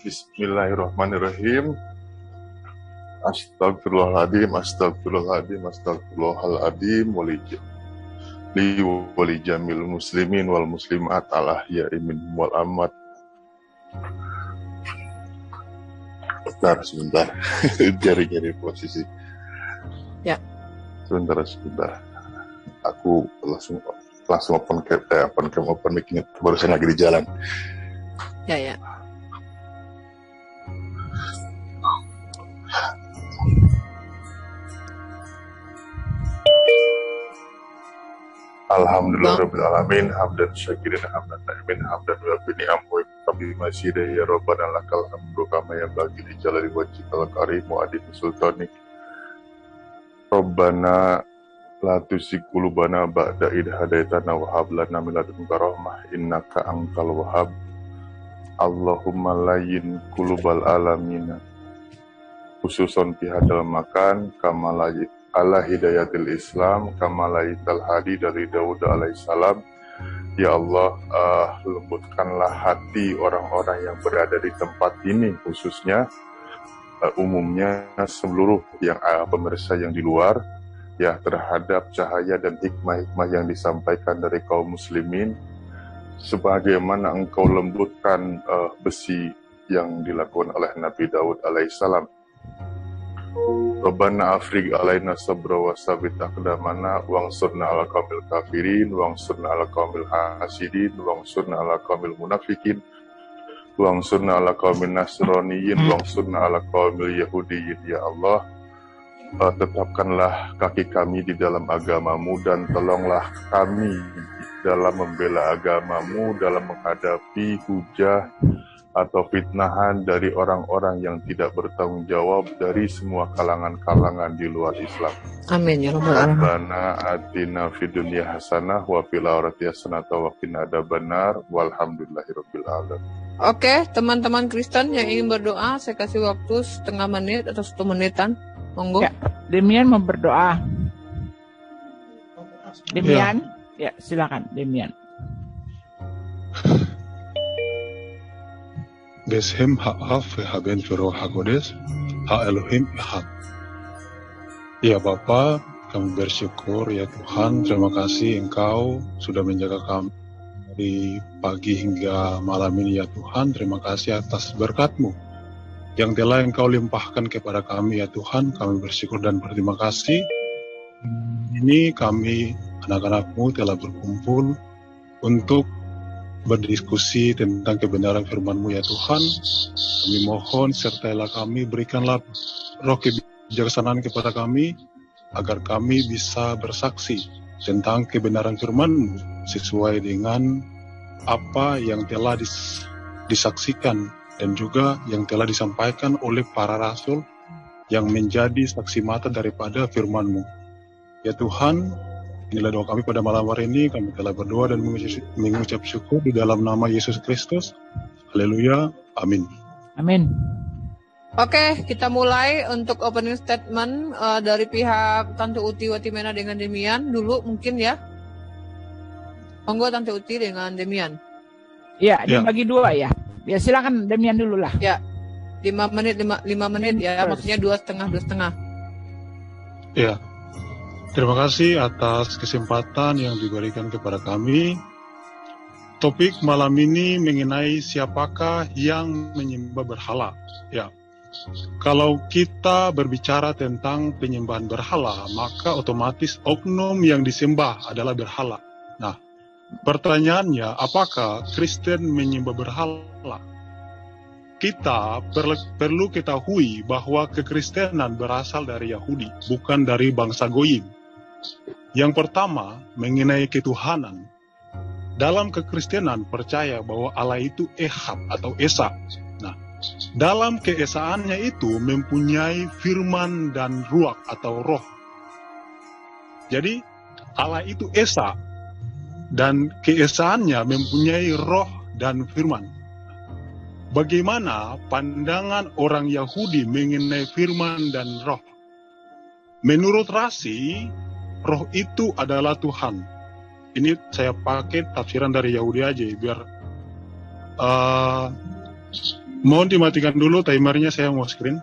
Bismillahirrahmanirrahim. Astagfirullahaladzim, wali jamil muslimin wal muslimat al ahya'i minhum wal amwat. Sebentar. Jari posisi. Ya. Sebentar. Aku langsung open mic-nya. Barusan lagi di jalan. Ya. Alhamdulillahirabbil alamin, hamdan syakirin hamdan na'imin hamdan wa bini'am wa tabi masyidah ya rabbana lakal hamdu kama yanbaghi li jalali wajhikal karim wa adil sultanik. Rabbana la tuzigh qulubana ba'da idh hadaitana wa hab lana min ladunka rahmah innaka antal wahhab. Allahumma layyin qulubal alamin khususan fi hadal makan kama layyin ala hidayatil Islam kamalayital hadi dari Daud alaihissalam. Ya Allah, lembutkanlah hati orang-orang yang berada di tempat ini, khususnya umumnya seluruh yang pemirsa yang di luar, ya, terhadap cahaya dan hikmah-hikmah yang disampaikan dari kaum muslimin, sebagaimana engkau lembutkan besi yang dilakukan oleh Nabi Daud alaihissalam. Rabbana afriq alaina sabra wa sabit aqdamana wangsurna ala qaumil kafirin wangsurna ala qaumil hasidin wangsurna ala qaumil munafikin wangsurna ala qaumil nasraniyin wangsurna ala qaumil yahudiyin. Ya Allah, tetapkanlah kaki kami di dalam agamamu dan tolonglah kami dalam membela agamamu, dalam menghadapi hujah atau fitnahan dari orang-orang yang tidak bertanggung jawab dari semua kalangan-kalangan di luar Islam. Amin ya rabbal alamin. Rabbana atina fid dunya hasanah wa fil akhirati hasanah wa qina adzabannar walhamdulillahirabbil alamin. Oke, teman-teman Kristen yang ingin berdoa, saya kasih waktu setengah menit atau 1 menitan. Monggo. Ya, Demian mau berdoa. Demian, ya silakan Demian. Beshem ha'af haben firoh hakodes ha'elohim ihad. Ya Bapa, kami bersyukur ya Tuhan, terima kasih Engkau sudah menjaga kami dari pagi hingga malam ini ya Tuhan. Terima kasih atas berkat-Mu yang telah Engkau limpahkan kepada kami ya Tuhan. Kami bersyukur dan berterima kasih. Ini kami anak-anak-Mu telah berkumpul untuk berdiskusi tentang kebenaran firman-Mu ya Tuhan. Kami mohon sertailah kami, berikanlah roh kebijaksanaan kepada kami, agar kami bisa bersaksi tentang kebenaran firman-Mu sesuai dengan apa yang telah disaksikan dan juga yang telah disampaikan oleh para rasul yang menjadi saksi mata daripada firman-Mu. Ya Tuhan, inilah doa kami pada malam hari ini. Kami telah berdoa dan mengucap syukur di dalam nama Yesus Kristus. Haleluya. Amin. Amin. Oke, kita mulai untuk opening statement dari pihak Tante Uti Watimena dengan Demian dulu mungkin ya. Monggo Tante Uti dengan Demian. Ya, dibagi 2 ya. Ya silakan Demian dulu lah. Ya. 5 menit ya, maksudnya 2,5. Ya. Terima kasih atas kesempatan yang diberikan kepada kami. Topik malam ini mengenai siapakah yang menyembah berhala. Ya, kalau kita berbicara tentang penyembahan berhala, maka otomatis oknum yang disembah adalah berhala. Nah, pertanyaannya, apakah Kristen menyembah berhala? Kita perlu ketahui bahwa kekristenan berasal dari Yahudi, bukan dari bangsa Goyim. Yang pertama, mengenai ketuhanan. Dalam kekristenan percaya bahwa Allah itu Ehad atau Esa. Nah, dalam keesaannya itu mempunyai firman dan ruach atau roh. Jadi, Allah itu Esa dan keesaannya mempunyai roh dan firman. Bagaimana pandangan orang Yahudi mengenai firman dan roh? Menurut Rasi, roh itu adalah Tuhan. Ini saya pakai tafsiran dari Yahudi aja biar Mohon dimatikan dulu timernya, saya mau screen.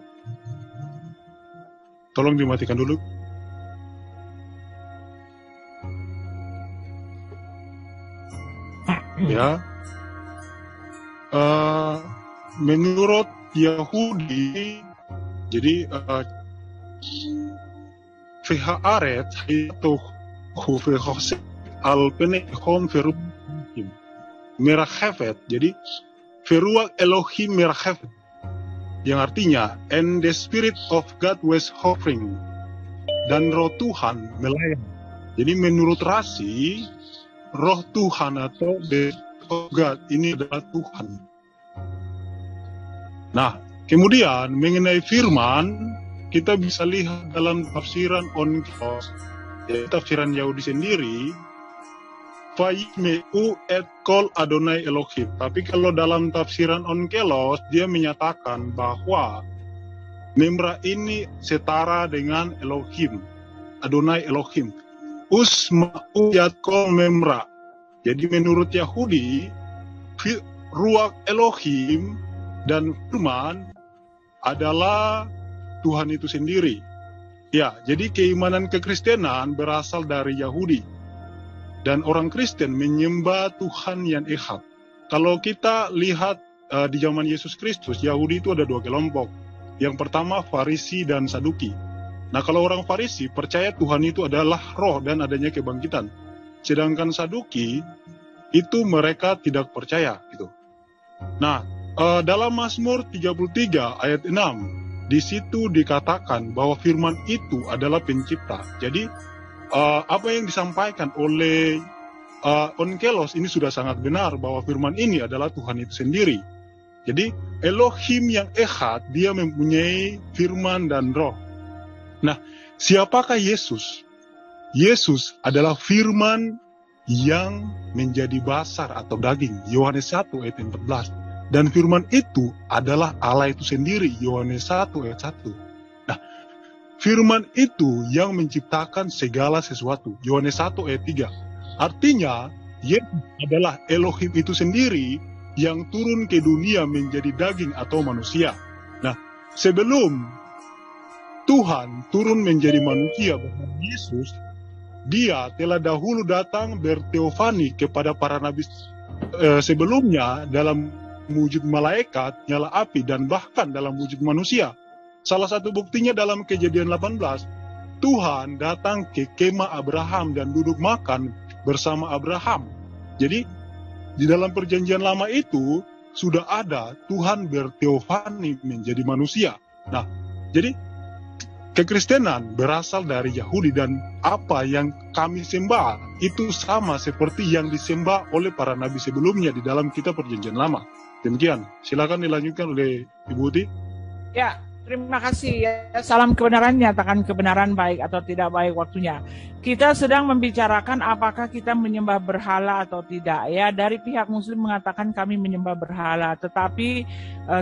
Tolong dimatikan dulu. Ya. Menurut Yahudi, jadi Fiharet itu Hufehose Alpenehom Feru Merahevet, jadi Feruak Elohim Merahevet, yang artinya and the spirit of God was hovering, dan roh Tuhan melayang. Jadi menurut Rasi, roh Tuhan atau the of God ini adalah Tuhan. Nah, kemudian mengenai firman, kita bisa lihat dalam tafsiran Onkelos, tafsiran Yahudi sendiri, Vayimeu et kol Adonai Elohim. Tapi kalau dalam tafsiran Onkelos, dia menyatakan bahwa Memra ini setara dengan Elohim, Adonai Elohim. Usma'u yat kol Memra. Jadi menurut Yahudi, Ruach Elohim dan firman adalah Tuhan itu sendiri. Ya, jadi keimanan kekristenan berasal dari Yahudi. Dan orang Kristen menyembah Tuhan yang echad. Kalau kita lihat di zaman Yesus Kristus, Yahudi itu ada dua kelompok. Yang pertama Farisi dan Saduki. Nah, kalau orang Farisi percaya Tuhan itu adalah roh dan adanya kebangkitan. Sedangkan Saduki itu mereka tidak percaya gitu. Nah, dalam Mazmur 33 ayat 6, di situ dikatakan bahwa firman itu adalah pencipta. Jadi apa yang disampaikan oleh Onkelos ini sudah sangat benar bahwa firman ini adalah Tuhan itu sendiri. Jadi Elohim yang echad, dia mempunyai firman dan roh. Nah, siapakah Yesus? Yesus adalah firman yang menjadi basar atau daging, Yohanes 1 ayat 14. Dan firman itu adalah Allah itu sendiri, Yohanes 1 ayat 1. Nah, firman itu yang menciptakan segala sesuatu, Yohanes 1 ayat 3. Artinya, Yesus adalah Elohim itu sendiri yang turun ke dunia menjadi daging atau manusia. Nah, sebelum Tuhan turun menjadi manusia bersama Yesus, dia telah dahulu datang berteofani kepada para nabi sebelumnya dalam wujud malaikat, nyala api, dan bahkan dalam wujud manusia. Salah satu buktinya dalam Kejadian 18, Tuhan datang ke kemah Abraham dan duduk makan bersama Abraham. Jadi di dalam perjanjian lama itu sudah ada Tuhan berteofani menjadi manusia. Nah, jadi kekristenan berasal dari Yahudi dan apa yang kami sembah itu sama seperti yang disembah oleh para nabi sebelumnya di dalam kitab perjanjian lama. Demikian, silakan dilanjutkan oleh Ibu Uti. Ya, terima kasih ya. Salam kebenaran, nyatakan kebenaran baik atau tidak baik waktunya. Kita sedang membicarakan apakah kita menyembah berhala atau tidak. Ya, dari pihak Muslim mengatakan kami menyembah berhala, tetapi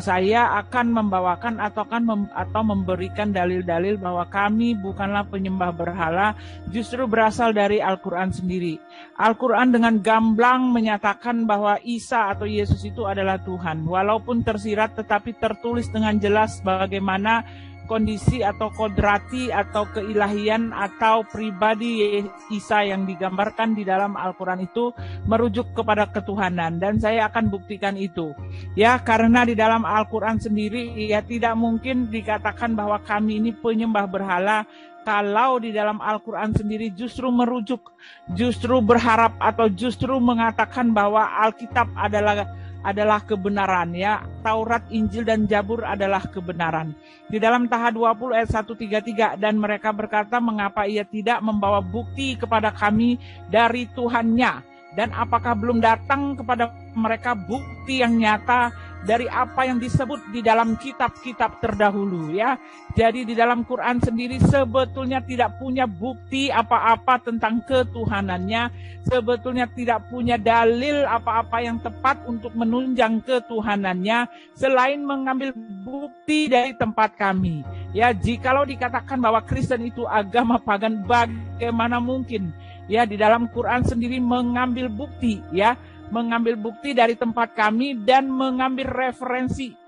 saya akan membawakan atau memberikan dalil-dalil bahwa kami bukanlah penyembah berhala, justru berasal dari Al-Quran sendiri. Al-Quran dengan gamblang menyatakan bahwa Isa atau Yesus itu adalah Tuhan. Walaupun tersirat tetapi tertulis dengan jelas bagaimana kondisi atau kodrati atau keilahian atau pribadi Isa yang digambarkan di dalam Al-Quran itu merujuk kepada ketuhanan, dan saya akan buktikan itu. Ya, karena di dalam Al-Quran sendiri ya tidak mungkin dikatakan bahwa kami ini penyembah berhala kalau di dalam Al-Quran sendiri justru merujuk, justru berharap atau justru mengatakan bahwa Alkitab adalah kebenaran, ya. Taurat, Injil, dan Zabur adalah kebenaran. Di dalam Taha 20 ayat 133, dan mereka berkata, mengapa ia tidak membawa bukti kepada kami dari Tuhannya? Dan apakah belum datang kepada mereka bukti yang nyata dari apa yang disebut di dalam kitab-kitab terdahulu, ya. Jadi di dalam Quran sendiri sebetulnya tidak punya bukti apa-apa tentang ketuhanannya, sebetulnya tidak punya dalil apa-apa yang tepat untuk menunjang ketuhanannya selain mengambil bukti dari tempat kami. Ya, jikalau dikatakan bahwa Kristen itu agama pagan, bagaimana mungkin? Ya, di dalam Quran sendiri mengambil bukti, ya, mengambil bukti dari tempat kami dan mengambil referensi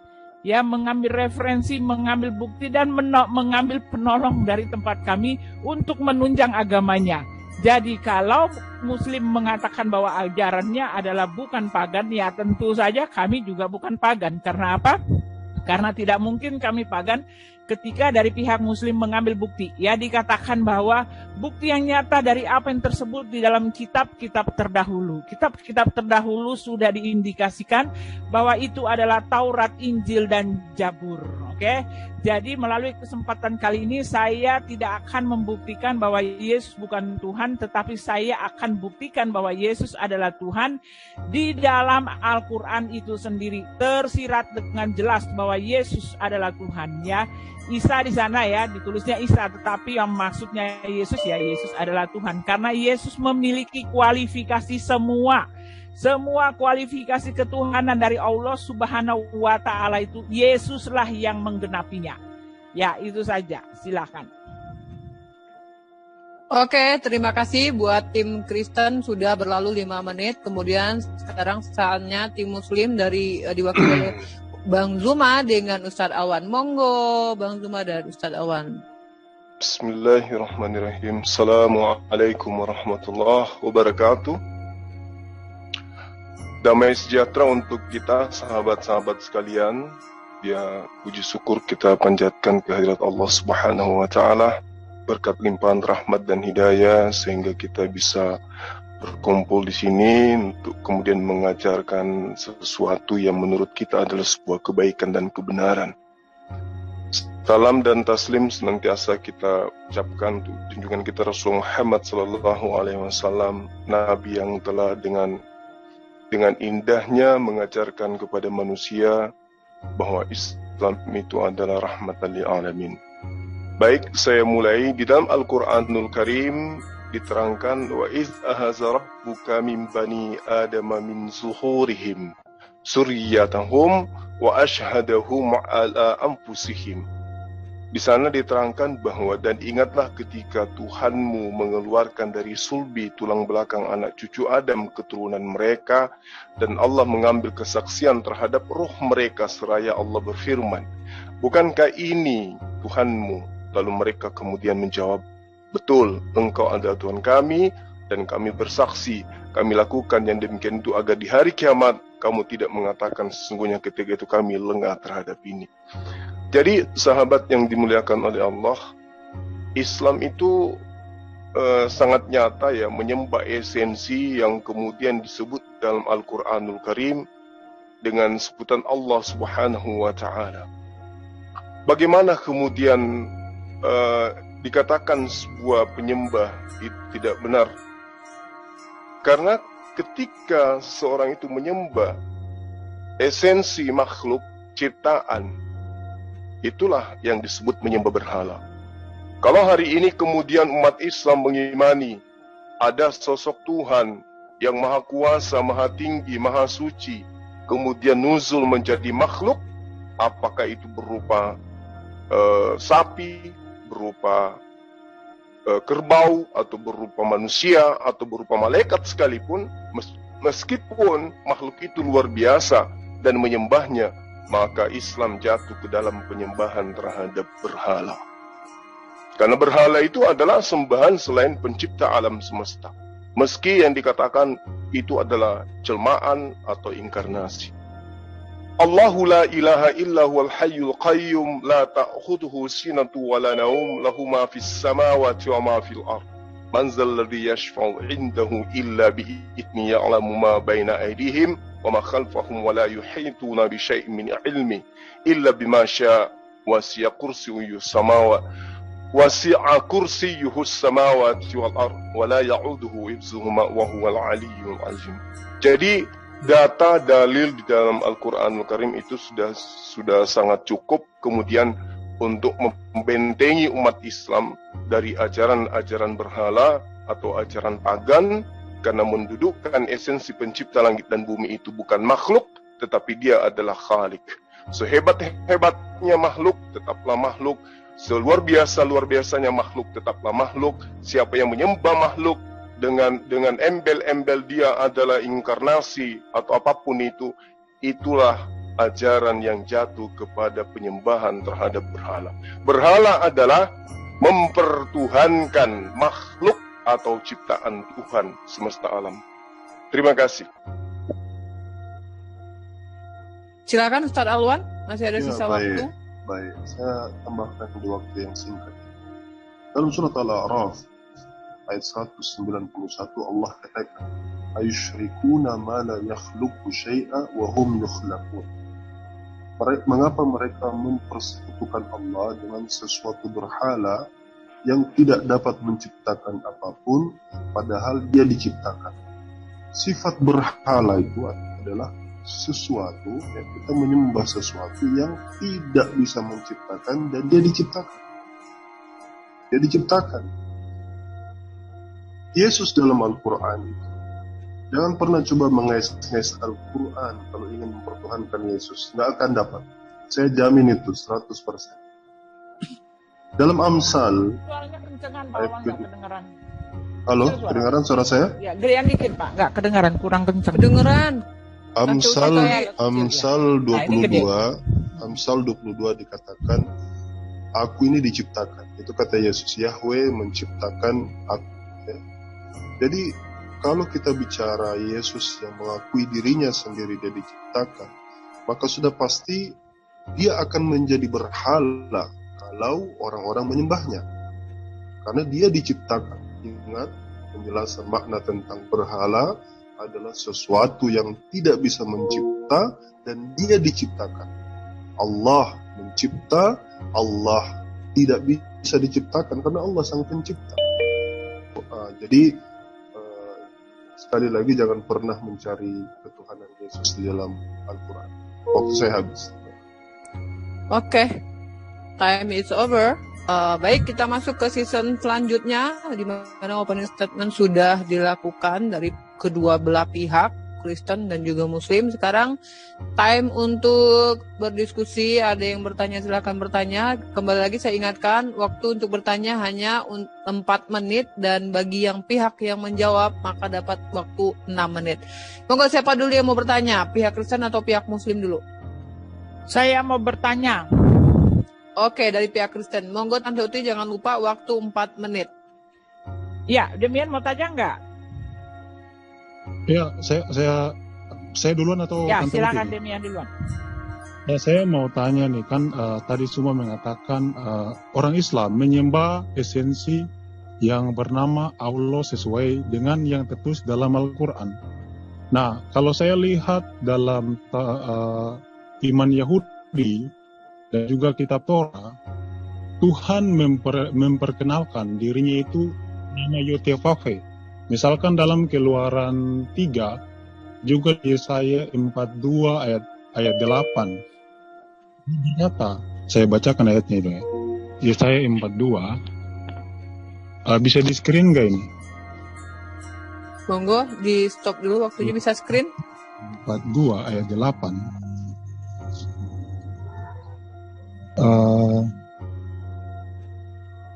ya, mengambil referensi, mengambil bukti, dan mengambil penolong dari tempat kami untuk menunjang agamanya. Jadi kalau Muslim mengatakan bahwa ajarannya adalah bukan pagan, ya tentu saja kami juga bukan pagan. Karena apa? Karena tidak mungkin kami pagan ketika dari pihak Muslim mengambil bukti. Ya, dikatakan bahwa bukti yang nyata dari apa yang tersebut di dalam kitab-kitab terdahulu. Kitab-kitab terdahulu sudah diindikasikan bahwa itu adalah Taurat, Injil, dan Zabur. Oke? Jadi melalui kesempatan kali ini saya tidak akan membuktikan bahwa Yesus bukan Tuhan, tetapi saya akan buktikan bahwa Yesus adalah Tuhan di dalam Al-Quran itu sendiri. Tersirat dengan jelas bahwa Yesus adalah Tuhan, ya. Isa di sana, ya, ditulisnya Isa, tetapi yang maksudnya Yesus, ya, Yesus adalah Tuhan. Karena Yesus memiliki kualifikasi semua kualifikasi ketuhanan dari Allah Subhanahu wa Ta'ala, itu Yesuslah yang menggenapinya. Ya, itu saja. Silakan. Oke, terima kasih buat tim Kristen, sudah berlalu 5 menit. Kemudian sekarang saatnya tim Muslim dari diwakili oleh Bang Zuma dengan Ustadz Awan. Monggo Bang Zuma dan Ustadz Awan. Bismillahirrahmanirrahim. Assalamualaikum warahmatullahi wabarakatuh. Damai sejahtera untuk kita, sahabat-sahabat sekalian. Ya, puji syukur kita panjatkan kehadirat Allah Subhanahu wa Ta'ala, berkat limpahan rahmat dan hidayah, sehingga kita bisa berkumpul di sini untuk kemudian mengajarkan sesuatu yang menurut kita adalah sebuah kebaikan dan kebenaran. Salam dan taslim senantiasa kita ucapkan untuk junjungan kita Rasulullah Muhammad SAW, Nabi yang telah dengan indahnya mengajarkan kepada manusia bahwa Islam itu adalah rahmatan lil alamin. Baik, saya mulai. Di dalam Al-Quranul Karim diterangkan, wa iz ahaza rabbuka min bani adama min zuhurihim suriyatahum wa ashhadahum ala anfusihim. Di sana diterangkan bahwa, dan ingatlah ketika Tuhanmu mengeluarkan dari sulbi tulang belakang anak cucu Adam keturunan mereka, dan Allah mengambil kesaksian terhadap roh mereka seraya Allah berfirman, bukankah ini Tuhanmu? Lalu mereka kemudian menjawab, betul, Engkau adalah Tuhan kami, dan kami bersaksi, kami lakukan yang demikian itu agar di hari kiamat kamu tidak mengatakan sesungguhnya ketika itu kami lengah terhadap ini. Jadi sahabat yang dimuliakan oleh Allah, Islam itu sangat nyata, ya, menyembah esensi yang kemudian disebut dalam Al-Quranul Karim dengan sebutan Allah Subhanahu wa Ta'ala. Bagaimana kemudian dikatakan sebuah penyembah itu tidak benar? Karena ketika seorang itu menyembah esensi makhluk ciptaan, itulah yang disebut menyembah berhala. Kalau hari ini kemudian umat Islam mengimani ada sosok Tuhan yang maha kuasa, maha tinggi, maha suci, kemudian nuzul menjadi makhluk, apakah itu berupa sapi, berupa kerbau, atau berupa manusia, atau berupa malaikat sekalipun, meskipun makhluk itu luar biasa dan menyembahnya, maka Islam jatuh ke dalam penyembahan terhadap berhala. Karena berhala itu adalah sembahan selain pencipta alam semesta, meski yang dikatakan itu adalah jelmaan atau inkarnasi. Allahu la ilaha illa huwal hayyul qayyum la ta'khudhuhu sinatun wa la nawm lahu ma fis samawati wa ma fil ard man zal ladzi yashfa'u 'indahu illa bi idzni ya'lamu ma baina aydihim wa ma khalfahum wa la yuhituna bi syai'in min 'ilmi illa bima syaa wasi'a kursiyyuhu samawati wal ard wa la ya'uduhu hifdzuhuma wa huwal 'aliyyul 'azim. Jadi data dalil di dalam Al-Quranul Karim itu sudah sangat cukup kemudian untuk membentengi umat Islam dari ajaran-ajaran berhala atau ajaran pagan, karena mendudukkan esensi pencipta langit dan bumi itu bukan makhluk, tetapi dia adalah Khalik. Sehebat-hebatnya makhluk, tetaplah makhluk. Seluar biasanya makhluk, tetaplah makhluk. Siapa yang menyembah makhluk dengan embel-embel dia adalah inkarnasi atau apapun itu, itulah ajaran yang jatuh kepada penyembahan terhadap berhala. Berhala adalah mempertuhankan makhluk atau ciptaan Tuhan semesta alam. Terima kasih. Silakan Ustaz Alwan, masih ada Ya, sisa baik. waktu. Baik, saya tambahkan di waktu yang singkat. Dalam surat Al-A'raf ayat 191 Allah katakan, "Ayusyrikuna ma la yakhluqu syai'a wa hum yukhlaqun." Mengapa mereka mempersekutukan Allah dengan sesuatu berhala yang tidak dapat menciptakan apapun padahal dia diciptakan? Sifat berhala itu adalah sesuatu yang kita menyembah sesuatu yang tidak bisa menciptakan dan dia diciptakan. Dia diciptakan. Yesus dalam Al-Quran itu, jangan pernah coba mengais-ngais Al-Quran kalau ingin mempertuhankan Yesus. Nggak akan dapat. Saya jamin itu 100%. Dalam Amsal, Suaranya kencengan, Pak ayat Alwan, nggak kedengeran. halo, kedengaran suara saya? Ya, gedean dikit, Pak. Nggak kedengeran, kurang kenceng. Kedengeran. Amsal Nah, ini gede. 22, Amsal 22 dikatakan, aku ini diciptakan. Itu kata Yesus, Yahweh menciptakan aku. Ya. Jadi kalau kita bicara Yesus yang mengakui dirinya sendiri dia diciptakan, maka sudah pasti dia akan menjadi berhala kalau orang-orang menyembahnya. Karena dia diciptakan. Ingat, penjelasan makna tentang berhala adalah sesuatu yang tidak bisa mencipta dan dia diciptakan. Allah mencipta, Allah tidak bisa diciptakan karena Allah sang pencipta. Jadi sekali lagi jangan pernah mencari ketuhanan Yesus di dalam Al-Quran. Waktu saya habis. Oke, time is over. Baik, kita masuk ke season selanjutnya di mana opening statement sudah dilakukan dari kedua belah pihak, Kristen dan juga Muslim. Sekarang time untuk berdiskusi. Ada yang bertanya, silakan bertanya. Kembali lagi saya ingatkan, waktu untuk bertanya hanya 4 menit dan bagi yang pihak yang menjawab maka dapat waktu 6 menit. Monggo, siapa dulu yang mau bertanya? Pihak Kristen atau pihak Muslim dulu? Saya mau bertanya. Oke, dari pihak Kristen. Monggo Tante Uti, jangan lupa waktu 4 menit. Ya, Demian mau tanya nggak? Ya, saya duluan atau Ya, Tante silakan Uti? Demian duluan. Ya, saya mau tanya nih, kan tadi semua mengatakan orang Islam menyembah esensi yang bernama Allah sesuai dengan yang tertulis dalam Al-Quran. Nah, kalau saya lihat dalam iman Yahudi dan juga kitab Torah, Tuhan memperkenalkan dirinya itu nama Yotevave. Misalkan dalam Keluaran 3, juga Yesaya 42 ayat 8. Berkata, saya bacakan ayatnya itu ya. Yesaya 42. Bisa di screen nggak ini? Monggo di stop dulu waktunya, bisa screen. 42 ayat 8.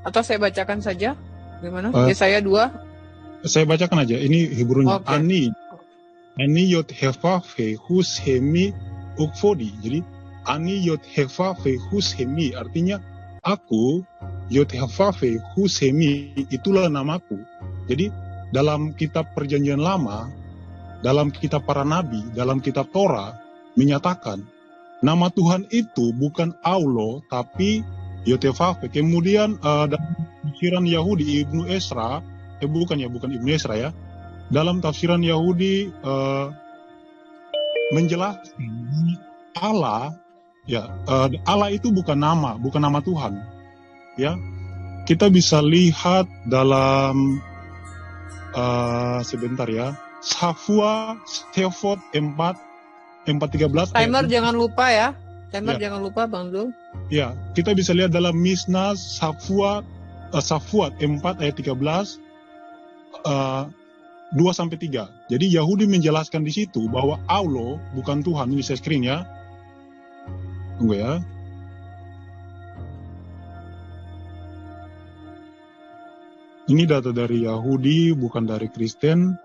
Atau saya bacakan saja. Gimana? Yesaya 2. Saya bacakan aja. Ini Hebrunya. Oke. Ani yot hefafe hus hemi ukfodi. Jadi ani yot hefafe hus hemi artinya aku, yot hefafe hus hemi, itulah namaku. Jadi dalam kitab Perjanjian Lama, dalam kitab para nabi, dalam kitab Torah menyatakan nama Tuhan itu bukan Allah tapi Yotevave. Kemudian dalam tafsiran Yahudi Ibnu Esra, bukan Ibnu Esra ya. Dalam tafsiran Yahudi menjelaskan Allah, ya, Allah itu bukan nama Tuhan. Ya, kita bisa lihat dalam sebentar ya, Safua Sefot 4:13. Timer jangan lupa ya. Ya. Jangan lupa Bang Zul. Ya, kita bisa lihat dalam Misna Safuat 4 ayat 13 2-3. Jadi Yahudi menjelaskan di situ bahwa Allah bukan Tuhan. Ini saya screen ya. Tunggu ya. Ini data dari Yahudi, bukan dari Kristen.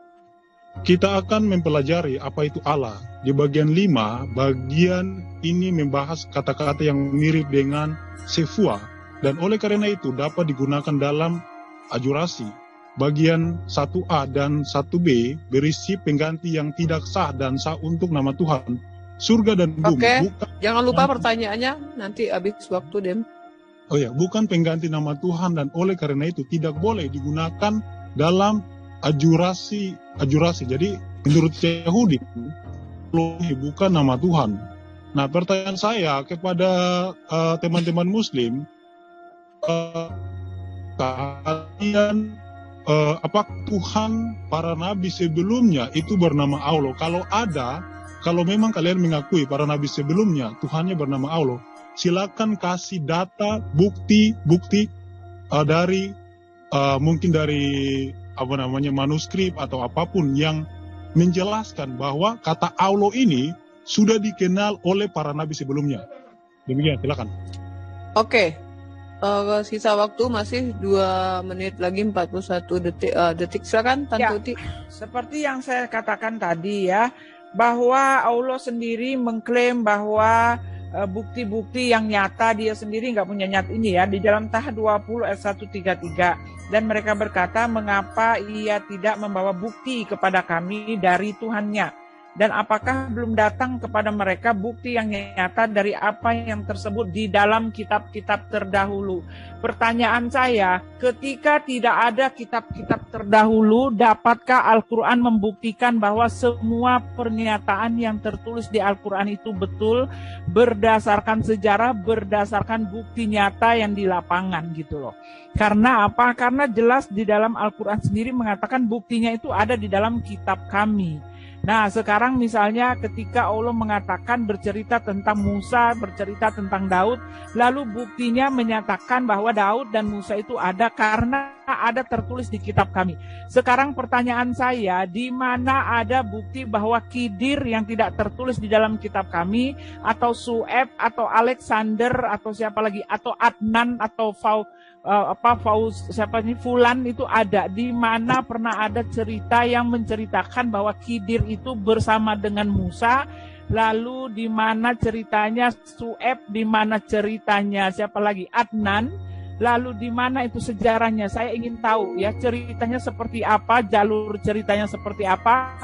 kita akan mempelajari apa itu Allah. Di bagian 5, bagian ini membahas kata-kata yang mirip dengan sefua, dan oleh karena itu dapat digunakan dalam adjurasi. Bagian 1A dan 1B berisi pengganti yang tidak sah dan sah untuk nama Tuhan. Surga dan bumi. Oke, Bukan, jangan lupa pertanyaannya nanti habis waktu, Dem. oh ya, bukan pengganti nama Tuhan, dan oleh karena itu tidak boleh digunakan dalam adjurasi. Jadi menurut Yahudi bukan nama Tuhan. Nah, pertanyaan saya kepada teman-teman Muslim, kalian apa Tuhan para nabi sebelumnya itu bernama Allah? Kalau memang kalian mengakui para nabi sebelumnya Tuhannya bernama Allah, silakan kasih data, bukti dari mungkin dari manuskrip atau apapun yang menjelaskan bahwa kata Allah ini sudah dikenal oleh para nabi sebelumnya. Demikian, silakan. Oke. Sisa waktu masih 2 menit lagi 41 detik. Silakan Tante Uti. Seperti yang saya katakan tadi ya, bahwa Allah sendiri mengklaim bahwa bukti-bukti yang nyata dia sendiri nggak punya nyata ini ya, di dalam Taha 20 ayat 133. Dan mereka berkata, mengapa ia tidak membawa bukti kepada kami dari Tuhannya? Dan apakah belum datang kepada mereka bukti yang nyata dari apa yang tersebut di dalam kitab-kitab terdahulu? Pertanyaan saya, ketika tidak ada kitab-kitab terdahulu, dapatkah Al-Quran membuktikan bahwa semua pernyataan yang tertulis di Al-Quran itu betul, berdasarkan sejarah, berdasarkan bukti nyata yang di lapangan gitu loh? Karena apa? Karena jelas di dalam Al-Quran sendiri mengatakan buktinya itu ada di dalam kitab kami. Nah, sekarang misalnya ketika Allah mengatakan bercerita tentang Musa, bercerita tentang Daud, lalu buktinya menyatakan bahwa Daud dan Musa itu ada karena ada tertulis di kitab kami. Sekarang pertanyaan saya, di mana ada bukti bahwa Khidir yang tidak tertulis di dalam kitab kami, atau Su'eb, atau Alexander, atau siapa lagi, atau Adnan, atau Fulan itu ada? Di mana pernah ada cerita yang menceritakan bahwa Khidir itu bersama dengan Musa? Lalu di mana ceritanya Su'eb? Di mana ceritanya siapa lagi? Adnan? Lalu di mana itu sejarahnya? Saya ingin tahu ya, ceritanya seperti apa, jalur ceritanya seperti apa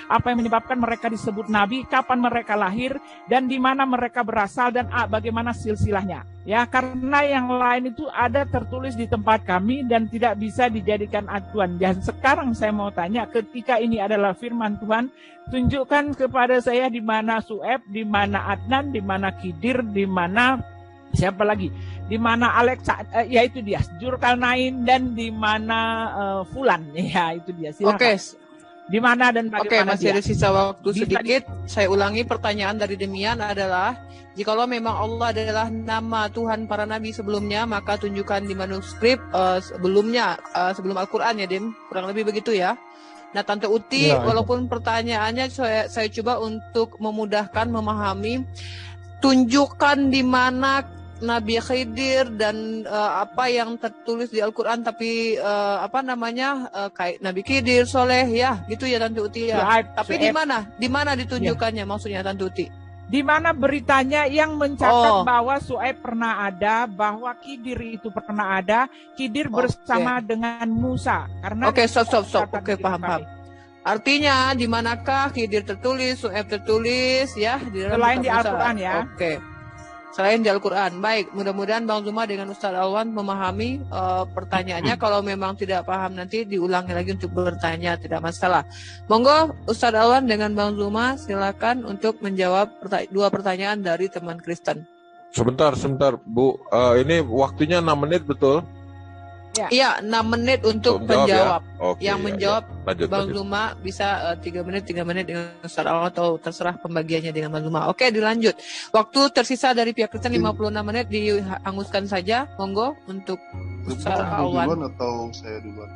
yang menyebabkan mereka disebut nabi, kapan mereka lahir, dan di mana mereka berasal, dan bagaimana silsilahnya. Ya, karena yang lain itu ada tertulis di tempat kami dan tidak bisa dijadikan acuan. Dan sekarang saya mau tanya, ketika ini adalah firman Tuhan, tunjukkan kepada saya di mana Su'eb, di mana Adnan, di mana Khidir, di mana siapa lagi? Di mana ya itu dia, Zulkarnain, dan di mana Fulan. Ya, itu dia. Silakan. Oke. Di mana dan bagaimana? Oke, masih ada sisa waktu sedikit. Saya ulangi pertanyaan dari Demian adalah, jikalau memang Allah adalah nama Tuhan para nabi sebelumnya, maka tunjukkan di manuskrip sebelumnya, sebelum Al-Quran ya, Dem. Kurang lebih begitu ya. Nah, Tante Uti, walaupun pertanyaannya saya coba untuk memudahkan memahami, tunjukkan di mana Nabi Khidir dan apa yang tertulis di Al-Quran, tapi kayak Nabi Khidir, Soleh, ya, gitu ya Tante Uti ya. Tapi di mana ditunjukkannya maksudnya Tante Uti? Di mana beritanya yang mencatat bahwa Su'aib pernah ada, bahwa Khidir itu pernah ada, Khidir bersama dengan Musa. Karena stop. Oke, paham. Artinya di manakah Khidir tertulis, Su'aib tertulis ya di dalam selain di Al-Quran ya. Oke. Selain di Al-Quran. Baik, mudah-mudahan Bang Zuma dengan Ustaz Alwan memahami pertanyaannya. Kalau memang tidak paham nanti diulangi lagi untuk bertanya, tidak masalah. Monggo Ustaz Alwan dengan Bang Zuma silakan untuk menjawab 2 pertanyaan dari teman Kristen. Sebentar Bu. Ini waktunya 6 menit betul? Iya, 6 menit untuk menjawab. Ya? Oke, yang menjawab Lanjut. Bang Zuma bisa 3 menit dengan Ustaz Alwan atau terserah pembagiannya dengan Bang Zuma. Oke, dilanjut. Waktu tersisa dari pihak Kristen 56 menit dihanguskan saja. Monggo untuk Ustaz Alwan. Duluan atau saya duluan?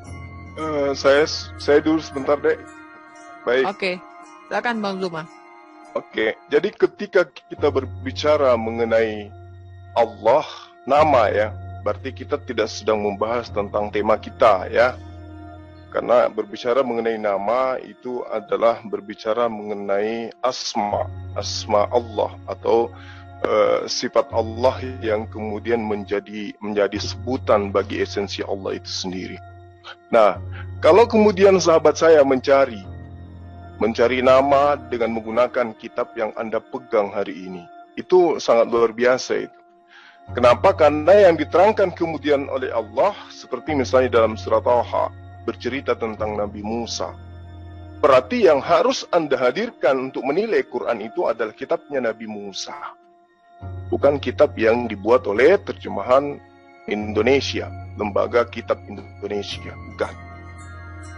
Saya dulu sebentar, Dek. Baik. Oke. Silakan Bang Zuma. Oke. Jadi ketika kita berbicara mengenai Allah, nama ya, berarti kita tidak sedang membahas tentang tema kita ya. Karena berbicara mengenai nama itu adalah berbicara mengenai asma Allah atau sifat Allah yang kemudian menjadi sebutan bagi esensi Allah itu sendiri. Nah, kalau kemudian sahabat saya mencari nama dengan menggunakan kitab yang Anda pegang hari ini, itu sangat luar biasa itu. Kenapa? Karena yang diterangkan kemudian oleh Allah, seperti misalnya dalam surat Taha, bercerita tentang Nabi Musa. Berarti yang harus Anda hadirkan untuk menilai Quran itu adalah kitabnya Nabi Musa. Bukan kitab yang dibuat oleh terjemahan Indonesia, lembaga kitab Indonesia. Bukan.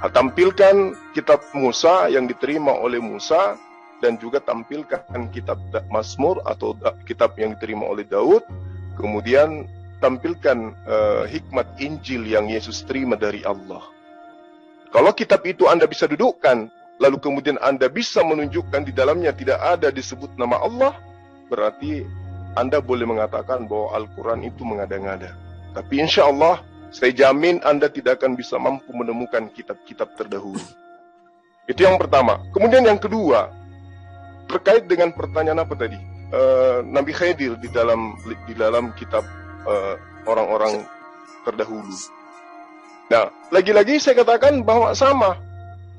Tampilkan kitab Musa yang diterima oleh Musa, dan juga tampilkan kitab Mazmur atau kitab yang diterima oleh Daud. Kemudian tampilkan hikmat Injil yang Yesus terima dari Allah. Kalau kitab itu Anda bisa dudukkan, lalu kemudian Anda bisa menunjukkan di dalamnya tidak ada disebut nama Allah, berarti Anda boleh mengatakan bahwa Al-Quran itu mengada-ngada. Tapi insya Allah, saya jamin Anda tidak akan bisa mampu menemukan kitab-kitab terdahulu. Itu yang pertama. Kemudian yang kedua, terkait dengan pertanyaan apa tadi? Nabi Khidir di dalam kitab orang-orang terdahulu. Nah, lagi-lagi saya katakan bahwa sama.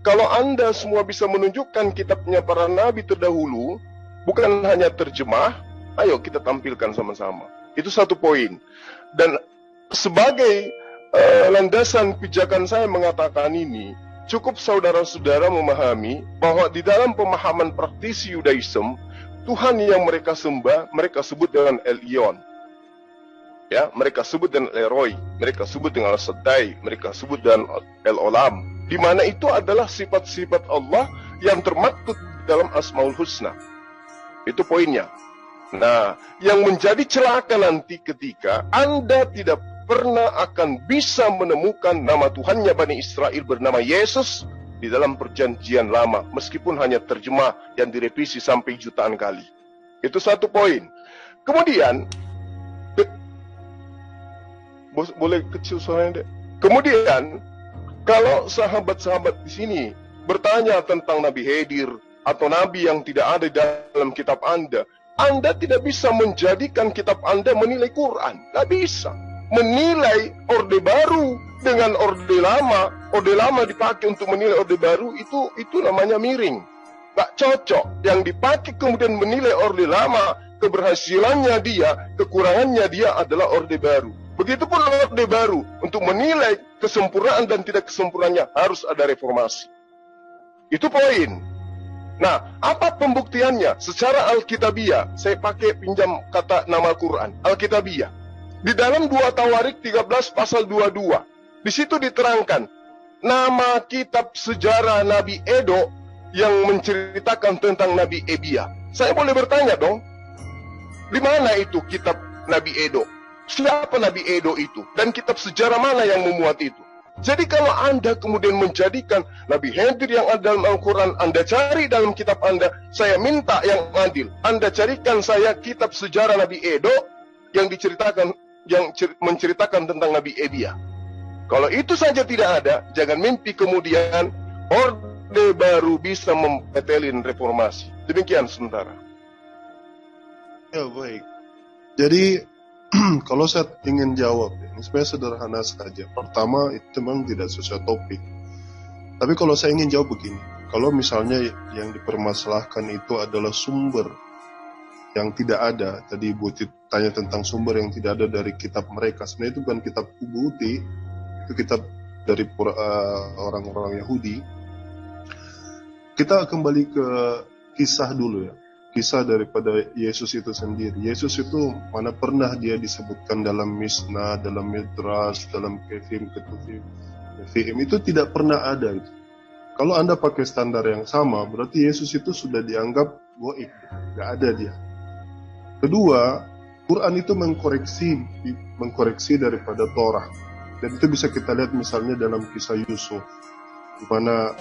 Kalau Anda semua bisa menunjukkan kitabnya para nabi terdahulu, bukan hanya terjemah, ayo kita tampilkan sama-sama. Itu satu poin. Dan sebagai landasan pijakan saya mengatakan ini, cukup saudara-saudara memahami bahwa di dalam pemahaman praktisi Yudaism, Tuhan yang mereka sembah, mereka sebut dengan El-Ion. Ya, mereka sebut dengan El-Roy, mereka sebut dengan Al-Shaddai, mereka sebut dengan El-Olam, di mana itu adalah sifat-sifat Allah yang termaktub dalam Asmaul Husna. Itu poinnya. Nah, yang menjadi celaka nanti ketika Anda tidak pernah akan bisa menemukan nama Tuhannya Bani Israel bernama Yesus di dalam perjanjian lama, meskipun hanya terjemah yang direvisi sampai jutaan kali. Itu satu poin. Kemudian, boleh kecil suaranya, Dek? Kemudian, kalau sahabat-sahabat di sini bertanya tentang Nabi Khidir atau Nabi yang tidak ada dalam kitab Anda tidak bisa menjadikan kitab Anda menilai Quran. Tidak bisa. Menilai Orde Baru dengan Orde Lama dipakai untuk menilai Orde Baru, itu namanya miring. Tak cocok. Yang dipakai kemudian menilai Orde Lama, keberhasilannya dia, kekurangannya dia adalah Orde Baru. Begitupun Orde Baru, untuk menilai kesempurnaan dan tidak kesempurnaannya harus ada reformasi. Itu poin. Nah, apa pembuktiannya? Secara Alkitabiah, saya pakai pinjam kata nama Quran, Alkitabiah. Di dalam 2 Tawarik 13 pasal 22, di situ diterangkan nama kitab sejarah Nabi Edo yang menceritakan tentang Nabi Ebia. Saya boleh bertanya dong, di mana itu kitab Nabi Edo? Siapa Nabi Edo itu? Dan kitab sejarah mana yang memuat itu? Jadi kalau Anda kemudian menjadikan Nabi Khidir yang ada dalam Al-Quran, Anda cari dalam kitab Anda, saya minta yang adil. Anda carikan saya kitab sejarah Nabi Edo yang menceritakan tentang Nabi Ebia. Kalau itu saja tidak ada, jangan mimpi kemudian Orde Baru bisa mempetelin reformasi. Demikian sementara. Ya, baik. Jadi kalau saya ingin jawab, ini sebenarnya sederhana saja. Pertama, itu memang tidak sesuai topik. Tapi kalau saya ingin jawab begini, kalau misalnya yang dipermasalahkan itu adalah sumber yang tidak ada, tadi Ibu tanya tentang sumber yang tidak ada dari kitab mereka, sebenarnya itu bukan kitab Ubuti, itu kitab dari orang-orang Yahudi. Kita kembali ke kisah dulu ya. Kisah daripada Yesus itu sendiri. Yesus itu mana pernah dia disebutkan dalam Mishnah, dalam Midrash, dalam Kefim, Ketuvim, Nevi'im, itu tidak pernah ada itu. Kalau Anda pakai standar yang sama, berarti Yesus itu sudah dianggap goib, nggak ada dia. Kedua, Quran itu mengkoreksi daripada Torah. Dan itu bisa kita lihat misalnya dalam kisah Yusuf, di mana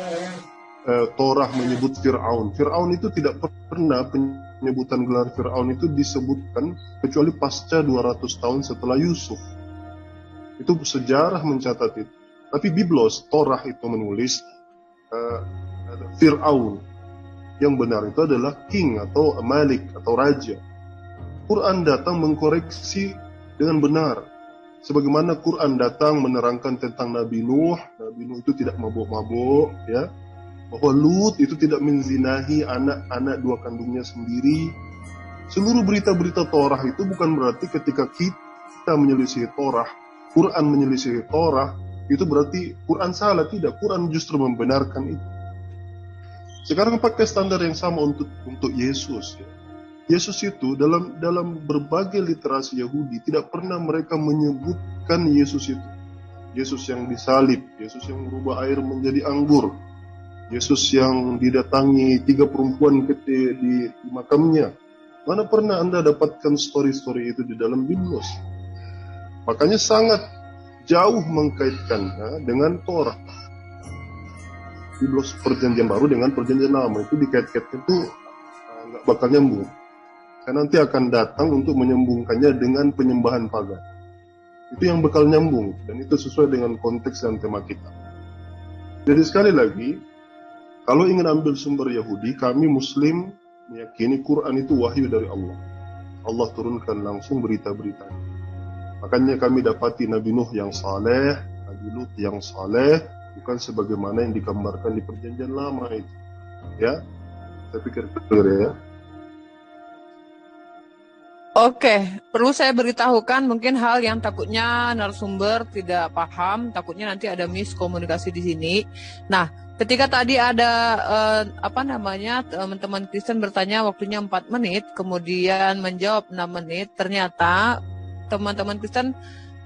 Torah menyebut Fir'aun. Fir'aun itu tidak pernah penyebutan gelar Fir'aun itu disebutkan kecuali pasca 200 tahun setelah Yusuf. Itu sejarah mencatat itu. Tapi Biblos, Torah itu menulis Fir'aun. Yang benar itu adalah king atau malik atau raja. Quran datang mengkoreksi dengan benar. Sebagaimana Quran datang menerangkan tentang Nabi Nuh itu tidak mabuk-mabuk, ya. Bahwa Lut itu tidak menzinahi anak-anak dua kandungnya sendiri. Seluruh berita-berita Torah itu bukan berarti ketika kita menyelisih Torah, Quran menyelisih Torah, itu berarti Quran salah. Tidak, Quran justru membenarkan itu. Sekarang pakai standar yang sama untuk Yesus, ya. Yesus itu dalam berbagai literasi Yahudi tidak pernah mereka menyebutkan Yesus itu. Yesus yang disalib, Yesus yang merubah air menjadi anggur, Yesus yang didatangi 3 perempuan di makamnya. Mana pernah Anda dapatkan story-story itu di dalam Biblos? Makanya sangat jauh mengkaitkannya dengan Torah. Biblos perjanjian baru dengan perjanjian lama itu dikait-kaitkan itu nggak bakal nyambung. Saya nanti akan datang untuk menyambungkannya dengan penyembahan pagan. Itu yang bakal nyambung dan itu sesuai dengan konteks dan tema kita. Jadi sekali lagi, kalau ingin ambil sumber Yahudi, kami Muslim meyakini Quran itu wahyu dari Allah. Allah turunkan langsung berita-berita. Makanya kami dapati Nabi Nuh yang saleh, Nabi Lut yang saleh, bukan sebagaimana yang digambarkan di perjanjian lama itu. Ya, saya pikir clear ya. Oke, perlu saya beritahukan mungkin hal yang takutnya narasumber tidak paham, takutnya nanti ada miskomunikasi di sini. Nah, ketika tadi ada teman-teman Kristen bertanya waktunya 4 menit, kemudian menjawab 6 menit, ternyata teman-teman Kristen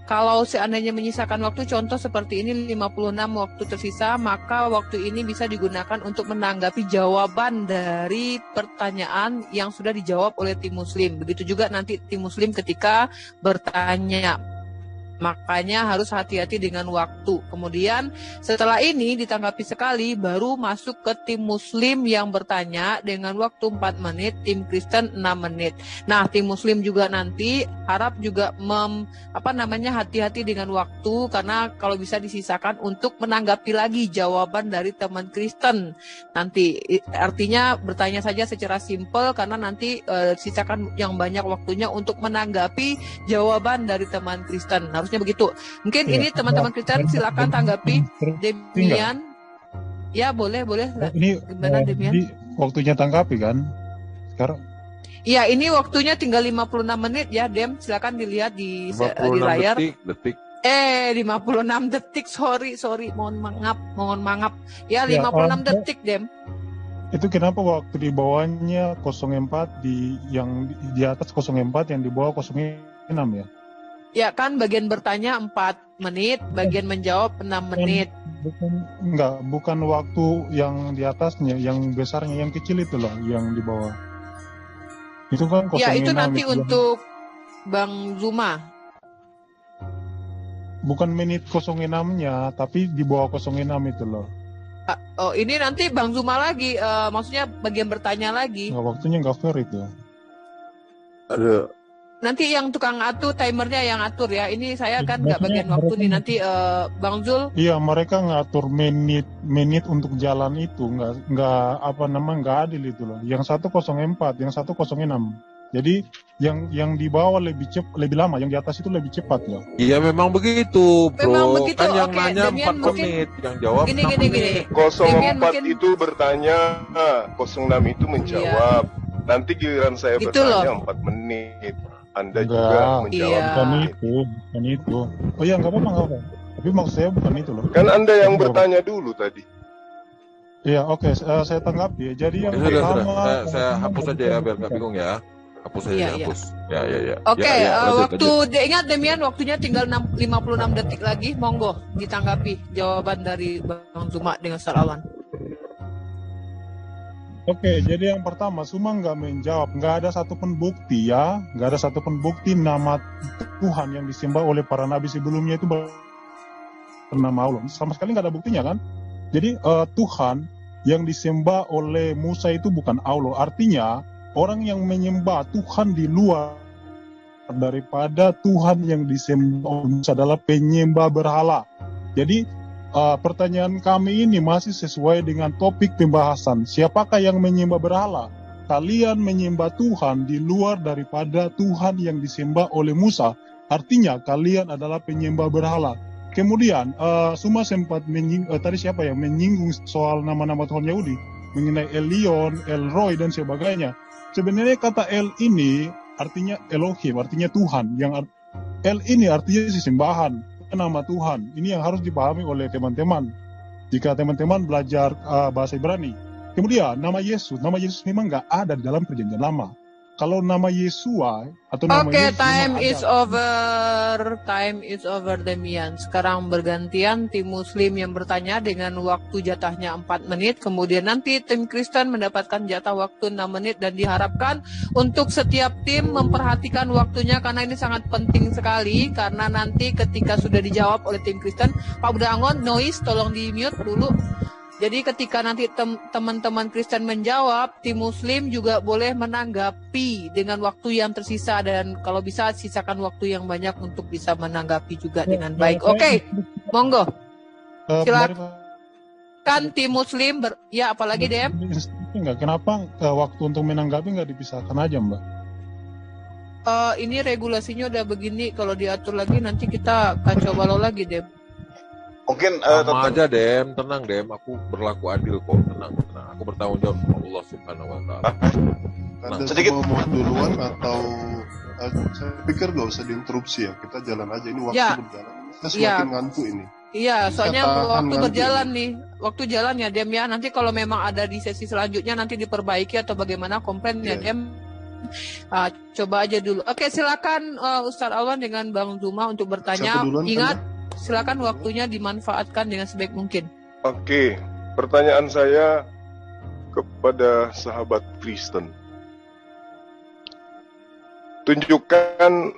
kalau seandainya menyisakan waktu, contoh seperti ini 56 waktu tersisa, maka waktu ini bisa digunakan untuk menanggapi jawaban dari pertanyaan yang sudah dijawab oleh tim Muslim. Begitu juga nanti tim Muslim ketika bertanya. Makanya harus hati-hati dengan waktu. Kemudian setelah ini ditanggapi sekali, baru masuk ke tim Muslim yang bertanya dengan waktu 4 menit, tim Kristen 6 menit. Nah, tim Muslim juga nanti harap juga hati-hati dengan waktu, karena kalau bisa disisakan untuk menanggapi lagi jawaban dari teman Kristen. Nanti artinya bertanya saja secara simpel, karena nanti sisakan yang banyak waktunya untuk menanggapi jawaban dari teman Kristen. Harusnya begitu. Mungkin ya, ini teman-teman Kristen silakan tanggapi. Demian. Ya, boleh. Ini gimana Demian? Jadi waktunya tanggapi kan? Sekarang. Iya, ini waktunya tinggal 56 menit ya, Dem. Silakan dilihat di layar. Detik. 56 detik. Sorry. Mohon maaf. Ya, 56 detik, Dem. Itu kenapa waktu di bawahnya 04 yang di atas 04 yang di bawah 06 ya? Ya kan bagian bertanya 4 menit, bagian menjawab 6 menit. Bukan waktu yang di atasnya, yang besarnya, yang kecil itu loh, yang di bawah. Itu kan 06. Ya, itu nanti untuk Bang Zuma. Bukan menit 06-nya, tapi di bawah 06 itu loh. Oh, ini nanti Bang Zuma lagi, maksudnya bagian bertanya lagi. Waktunya nggak fair itu. Ada. Nanti yang tukang atur, timernya yang atur ya. Ini saya kan nggak bagian waktu nih. Nanti Bang Zul. Iya, mereka ngatur menit untuk jalan itu nggak adil itu loh. Yang satu 04, yang satu 06. Jadi yang di bawah lebih lama, yang di atas itu lebih cepat loh. Iya, memang begitu, Bro. Memang begitu. Kan yang Oke, nanya Demian 4 menit, yang jawab 6 menit. 04 itu bertanya, 06 itu menjawab. Iya. Nanti giliran saya Gitu bertanya loh. 4 menit. Anda Enggak, juga menjawab. Iya. Bukan itu. Oh iya, nggak apa-apa. Tapi maksud saya bukan itu loh. Kan Anda yang bertanya dulu tadi. Iya, oke. Saya tanggapi ya. Jadi yang Sudah. pertama, Saya hapus aja ya, biar nggak bingung ya. Hapus aja, Iya. hapus. Ya. Oke, Ya, lanjut. ingat Demian, waktunya tinggal 56 detik lagi. Monggo ditanggapi jawaban dari Bang Zuma dengan salawan. Oke, jadi yang pertama, Suma nggak menjawab. Nggak ada satupun bukti ya. Nggak ada satupun bukti nama Tuhan yang disembah oleh para nabi sebelumnya itu bernama Allah. Sama sekali nggak ada buktinya kan. Jadi Tuhan yang disembah oleh Musa itu bukan Allah. Artinya, orang yang menyembah Tuhan di luar daripada Tuhan yang disembah oleh Musa adalah penyembah berhala. Jadi pertanyaan kami ini masih sesuai dengan topik pembahasan. Siapakah yang menyembah berhala? Kalian menyembah Tuhan di luar daripada Tuhan yang disembah oleh Musa. Artinya kalian adalah penyembah berhala. Kemudian Suma sempat tadi siapa yang menyinggung soal nama-nama Tuhan Yahudi mengenai Elion, Elroy dan sebagainya. Sebenarnya kata El ini artinya Elohim, artinya Tuhan. Yang El ini artinya sesembahan, nama Tuhan. Ini yang harus dipahami oleh teman-teman jika teman-teman belajar bahasa Ibrani. Kemudian nama Yesus memang nggak ada di dalam perjanjian lama. Kalau nama Yesua atau nama Yesus time is over Demian. Sekarang bergantian tim Muslim yang bertanya dengan waktu jatahnya 4 menit. Kemudian nanti tim Kristen mendapatkan jatah waktu 6 menit. Dan diharapkan untuk setiap tim memperhatikan waktunya karena ini sangat penting sekali. Karena nanti ketika sudah dijawab oleh tim Kristen, Pak Budangon, noise tolong di mute dulu. Jadi ketika nanti teman-teman Kristen menjawab, tim Muslim juga boleh menanggapi dengan waktu yang tersisa dan kalau bisa sisakan waktu yang banyak untuk bisa menanggapi juga dengan baik. Oke, monggo. Silakan tim Muslim ya apalagi Dem? Enggak, kenapa waktu untuk menanggapi nggak dipisahkan aja Mbak? Ini regulasinya udah begini, kalau diatur lagi nanti kita kacau balau lagi Dem. Mungkin sama aja Dem, tenang Dem, aku berlaku adil kok, tenang. Aku bertanggung jawab sama Allah Subhanahu wa taala. Ada sedikit mau duluan atau saya pikir gak usah diinterupsi ya, kita jalan aja ini waktu berjalan. Kita semakin ngantuk ini. Iya, soalnya waktu berjalan nih, waktu jalan ya Dem ya. Nanti kalau memang ada di sesi selanjutnya nanti diperbaiki atau bagaimana komplain ya Dem. Coba aja dulu. Oke, silakan Ustadz Alwan dengan Bang Zuma untuk bertanya. Ingat. Silakan waktunya dimanfaatkan dengan sebaik mungkin. Oke, pertanyaan saya kepada sahabat Kristen. Tunjukkan,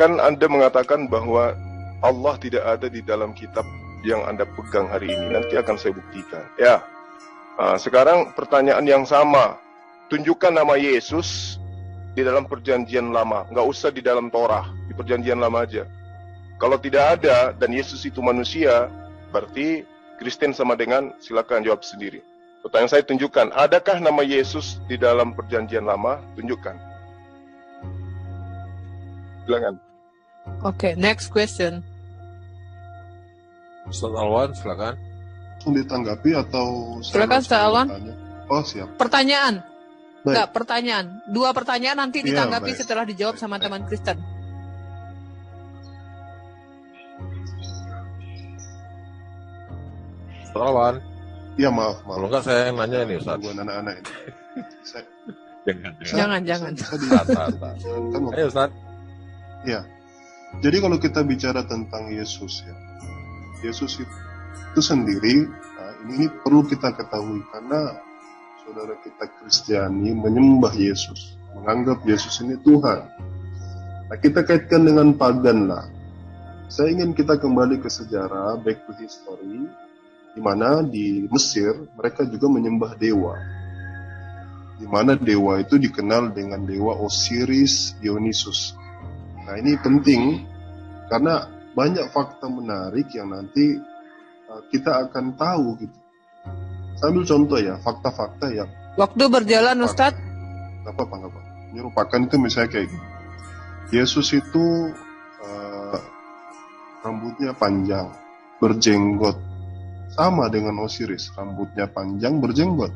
kan Anda mengatakan bahwa Allah tidak ada di dalam kitab yang Anda pegang hari ini. Nanti akan saya buktikan. Ya, sekarang pertanyaan yang sama. Tunjukkan nama Yesus di dalam perjanjian lama, nggak usah di dalam Torah, di perjanjian lama aja. Kalau tidak ada dan Yesus itu manusia, berarti Kristen sama dengan silakan jawab sendiri. Pertanyaan saya, tunjukkan, adakah nama Yesus di dalam perjanjian lama? Tunjukkan. Silakan. Oke, next question. Ustaz Alwan, silakan. Ditanggapi atau silakan Ustaz Alwan. Oh siap. Pertanyaan. Baik. Enggak, pertanyaan. 2 pertanyaan nanti ditanggapi setelah dijawab sama teman Kristen. Ustaz Iya, maaf. Kalau enggak saya yang nanya ini Ustaz. Bukan anak-anak ini. Jangan. Ayo Ustaz. Ya. Jadi kalau kita bicara tentang Yesus ya. Yesus itu sendiri, ini perlu kita ketahui karena saudara kita Kristiani menyembah Yesus, menganggap Yesus ini Tuhan. Nah, kita kaitkan dengan pagan lah. Saya ingin kita kembali ke sejarah, back to history, di mana di Mesir mereka juga menyembah dewa. Di mana dewa itu dikenal dengan dewa Osiris Dionysus. Nah, ini penting karena banyak fakta menarik yang nanti kita akan tahu gitu. Saya ambil contoh ya, fakta-fakta yang waktu berjalan Ustadz. Gak apa-apa. Menyerupakan itu misalnya kayak gini. Yesus itu rambutnya panjang, berjenggot. Sama dengan Osiris, rambutnya panjang, berjenggot.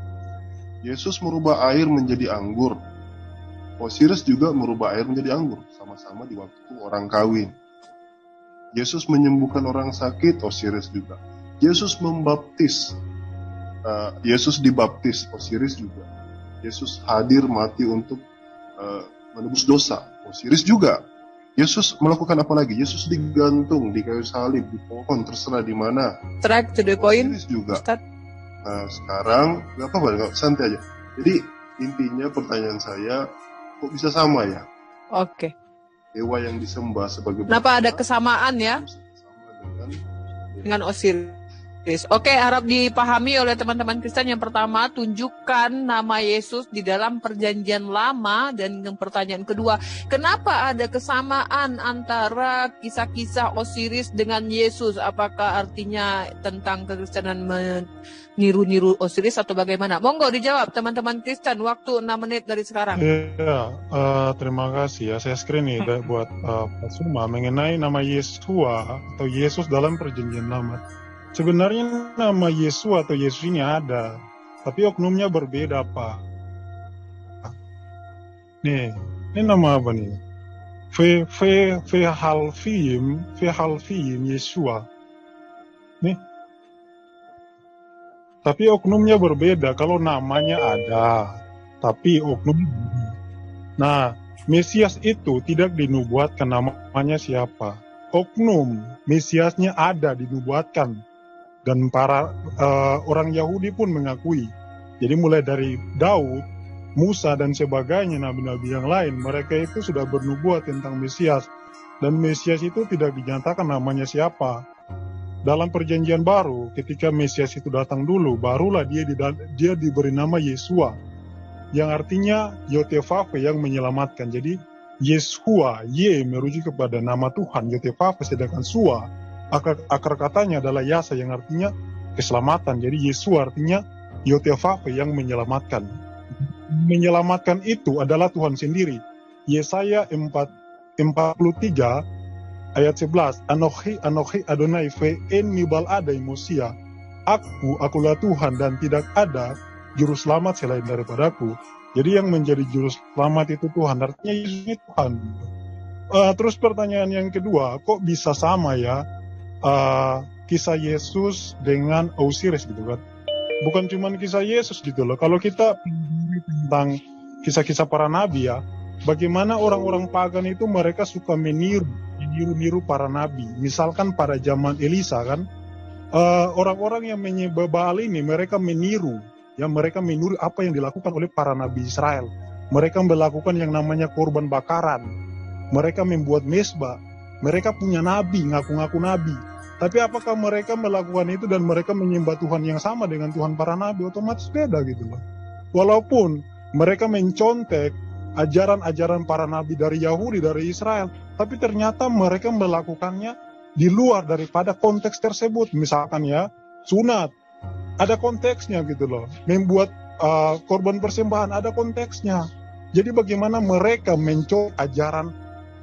Yesus merubah air menjadi anggur. Osiris juga merubah air menjadi anggur. Sama-sama di waktu orang kawin. Yesus menyembuhkan orang sakit, Osiris juga. Yesus membaptis. Yesus dibaptis, Osiris juga. Yesus hadir mati untuk menebus dosa, Osiris juga. Yesus melakukan apa lagi? Yesus digantung di kayu salib, di pohon, terserah di mana. Track to the point. Osiris juga. Ustaz. Nah, sekarang nggak apa-apa, santai aja. Jadi intinya pertanyaan saya, kok bisa sama ya? Oke. Dewa yang disembah sebagai kenapa ada kesamaan ya? sama dengan Osiris. Oke, harap dipahami oleh teman-teman Kristen. Yang pertama, tunjukkan nama Yesus di dalam perjanjian lama. Dan yang pertanyaan kedua, kenapa ada kesamaan antara kisah-kisah Osiris dengan Yesus? Apakah artinya tentang kekristenan meniru-niru Osiris atau bagaimana? Monggo dijawab teman-teman Kristen, waktu 6 menit dari sekarang. Ya, terima kasih ya. Saya screen nih buat Pak Suma mengenai nama Yesua atau Yesus dalam perjanjian lama. Sebenarnya nama Yesus atau Yesus ini ada, tapi oknumnya berbeda, Pak. Nih, ini nama apa nih? Halfim Yesua. Nih. Tapi oknumnya berbeda. Kalau namanya ada, tapi oknum. Nah, Mesias itu tidak dinubuatkan namanya siapa. Oknum Mesiasnya ada dinubuatkan. Dan para orang Yahudi pun mengakui. Jadi mulai dari Daud, Musa, dan sebagainya, nabi-nabi yang lain, mereka itu sudah bernubuat tentang Mesias. Dan Mesias itu tidak dinyatakan namanya siapa. Dalam perjanjian baru, ketika Mesias itu datang dulu, barulah dia diberi nama Yesua. Yang artinya Yotefave yang menyelamatkan. Jadi Yesua, Ye merujuk kepada nama Tuhan, Yotefave, sedangkan Sua, akar katanya adalah Yasa yang artinya keselamatan. Jadi Yesus artinya Yotefave yang menyelamatkan. Menyelamatkan itu adalah Tuhan sendiri. Yesaya 43 ayat 11. Anochi Adonai fe en mibal adai mosia. Akulah Tuhan dan tidak ada juru selamat selain daripadaku. Jadi yang menjadi juru selamat itu Tuhan. Artinya Yesus ini Tuhan. Terus pertanyaan yang kedua, kok bisa sama ya? Kisah Yesus dengan Osiris gitu kan. Bukan cuma kisah Yesus gitu loh. Kalau kita tentang kisah-kisah para nabi ya, bagaimana orang-orang pagan itu mereka suka meniru para nabi. Misalkan pada zaman Elisa kan, orang-orang yang menyembah Baal ini mereka meniru apa yang dilakukan oleh para nabi Israel. Mereka melakukan yang namanya korban bakaran. Mereka membuat mezbah. Mereka punya nabi, ngaku-ngaku nabi. Tapi apakah mereka melakukan itu dan mereka menyembah Tuhan yang sama dengan Tuhan para nabi? Otomatis beda gitu loh. Walaupun mereka mencontek ajaran-ajaran para nabi dari Yahudi, dari Israel, tapi ternyata mereka melakukannya di luar daripada konteks tersebut. Misalkan ya, sunat, ada konteksnya gitu loh. Membuat korban persembahan, ada konteksnya. Jadi bagaimana mereka mencoba ajaran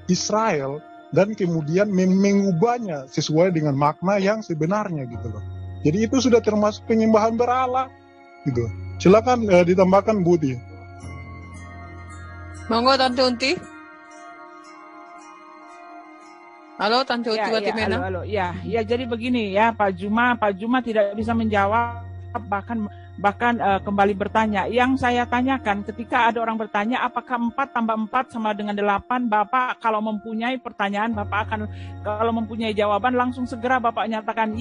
Israel dan kemudian mengubahnya sesuai dengan makna yang sebenarnya gitu loh. Jadi itu sudah termasuk penyembahan berhala gitu. Silakan ditambahkan Budi. Monggo Tante Unti. Halo Tante Unti Watimena. Halo. Ya, jadi begini ya Pak Juma tidak bisa menjawab, bahkan kembali bertanya. Yang saya tanyakan ketika ada orang bertanya apakah 4 tambah 4 sama dengan 8, Bapak kalau mempunyai pertanyaan, kalau mempunyai jawaban langsung segera Bapak nyatakan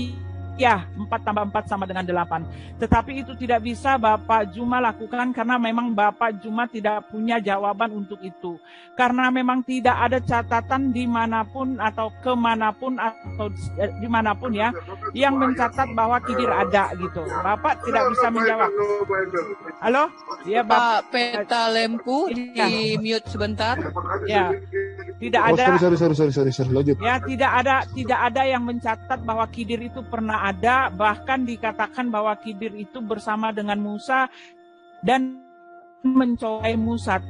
iya, 4 tambah 4 sama dengan 8. Tetapi itu tidak bisa Bapak Juma lakukan karena memang Bapak Juma tidak punya jawaban untuk itu. Karena memang tidak ada catatan dimanapun atau kemanapun atau dimanapun ya yang mencatat bahwa Khidir ada gitu. Bapak tidak bisa menjawab. Halo? Ya Pak Peta Lempu di mute sebentar. Ya. Tidak ada. Sorry, lanjut. Ya, tidak ada yang mencatat bahwa Khidir itu pernah ada, bahkan dikatakan bahwa Khidir itu bersama dengan Musa dan mencolai Musa.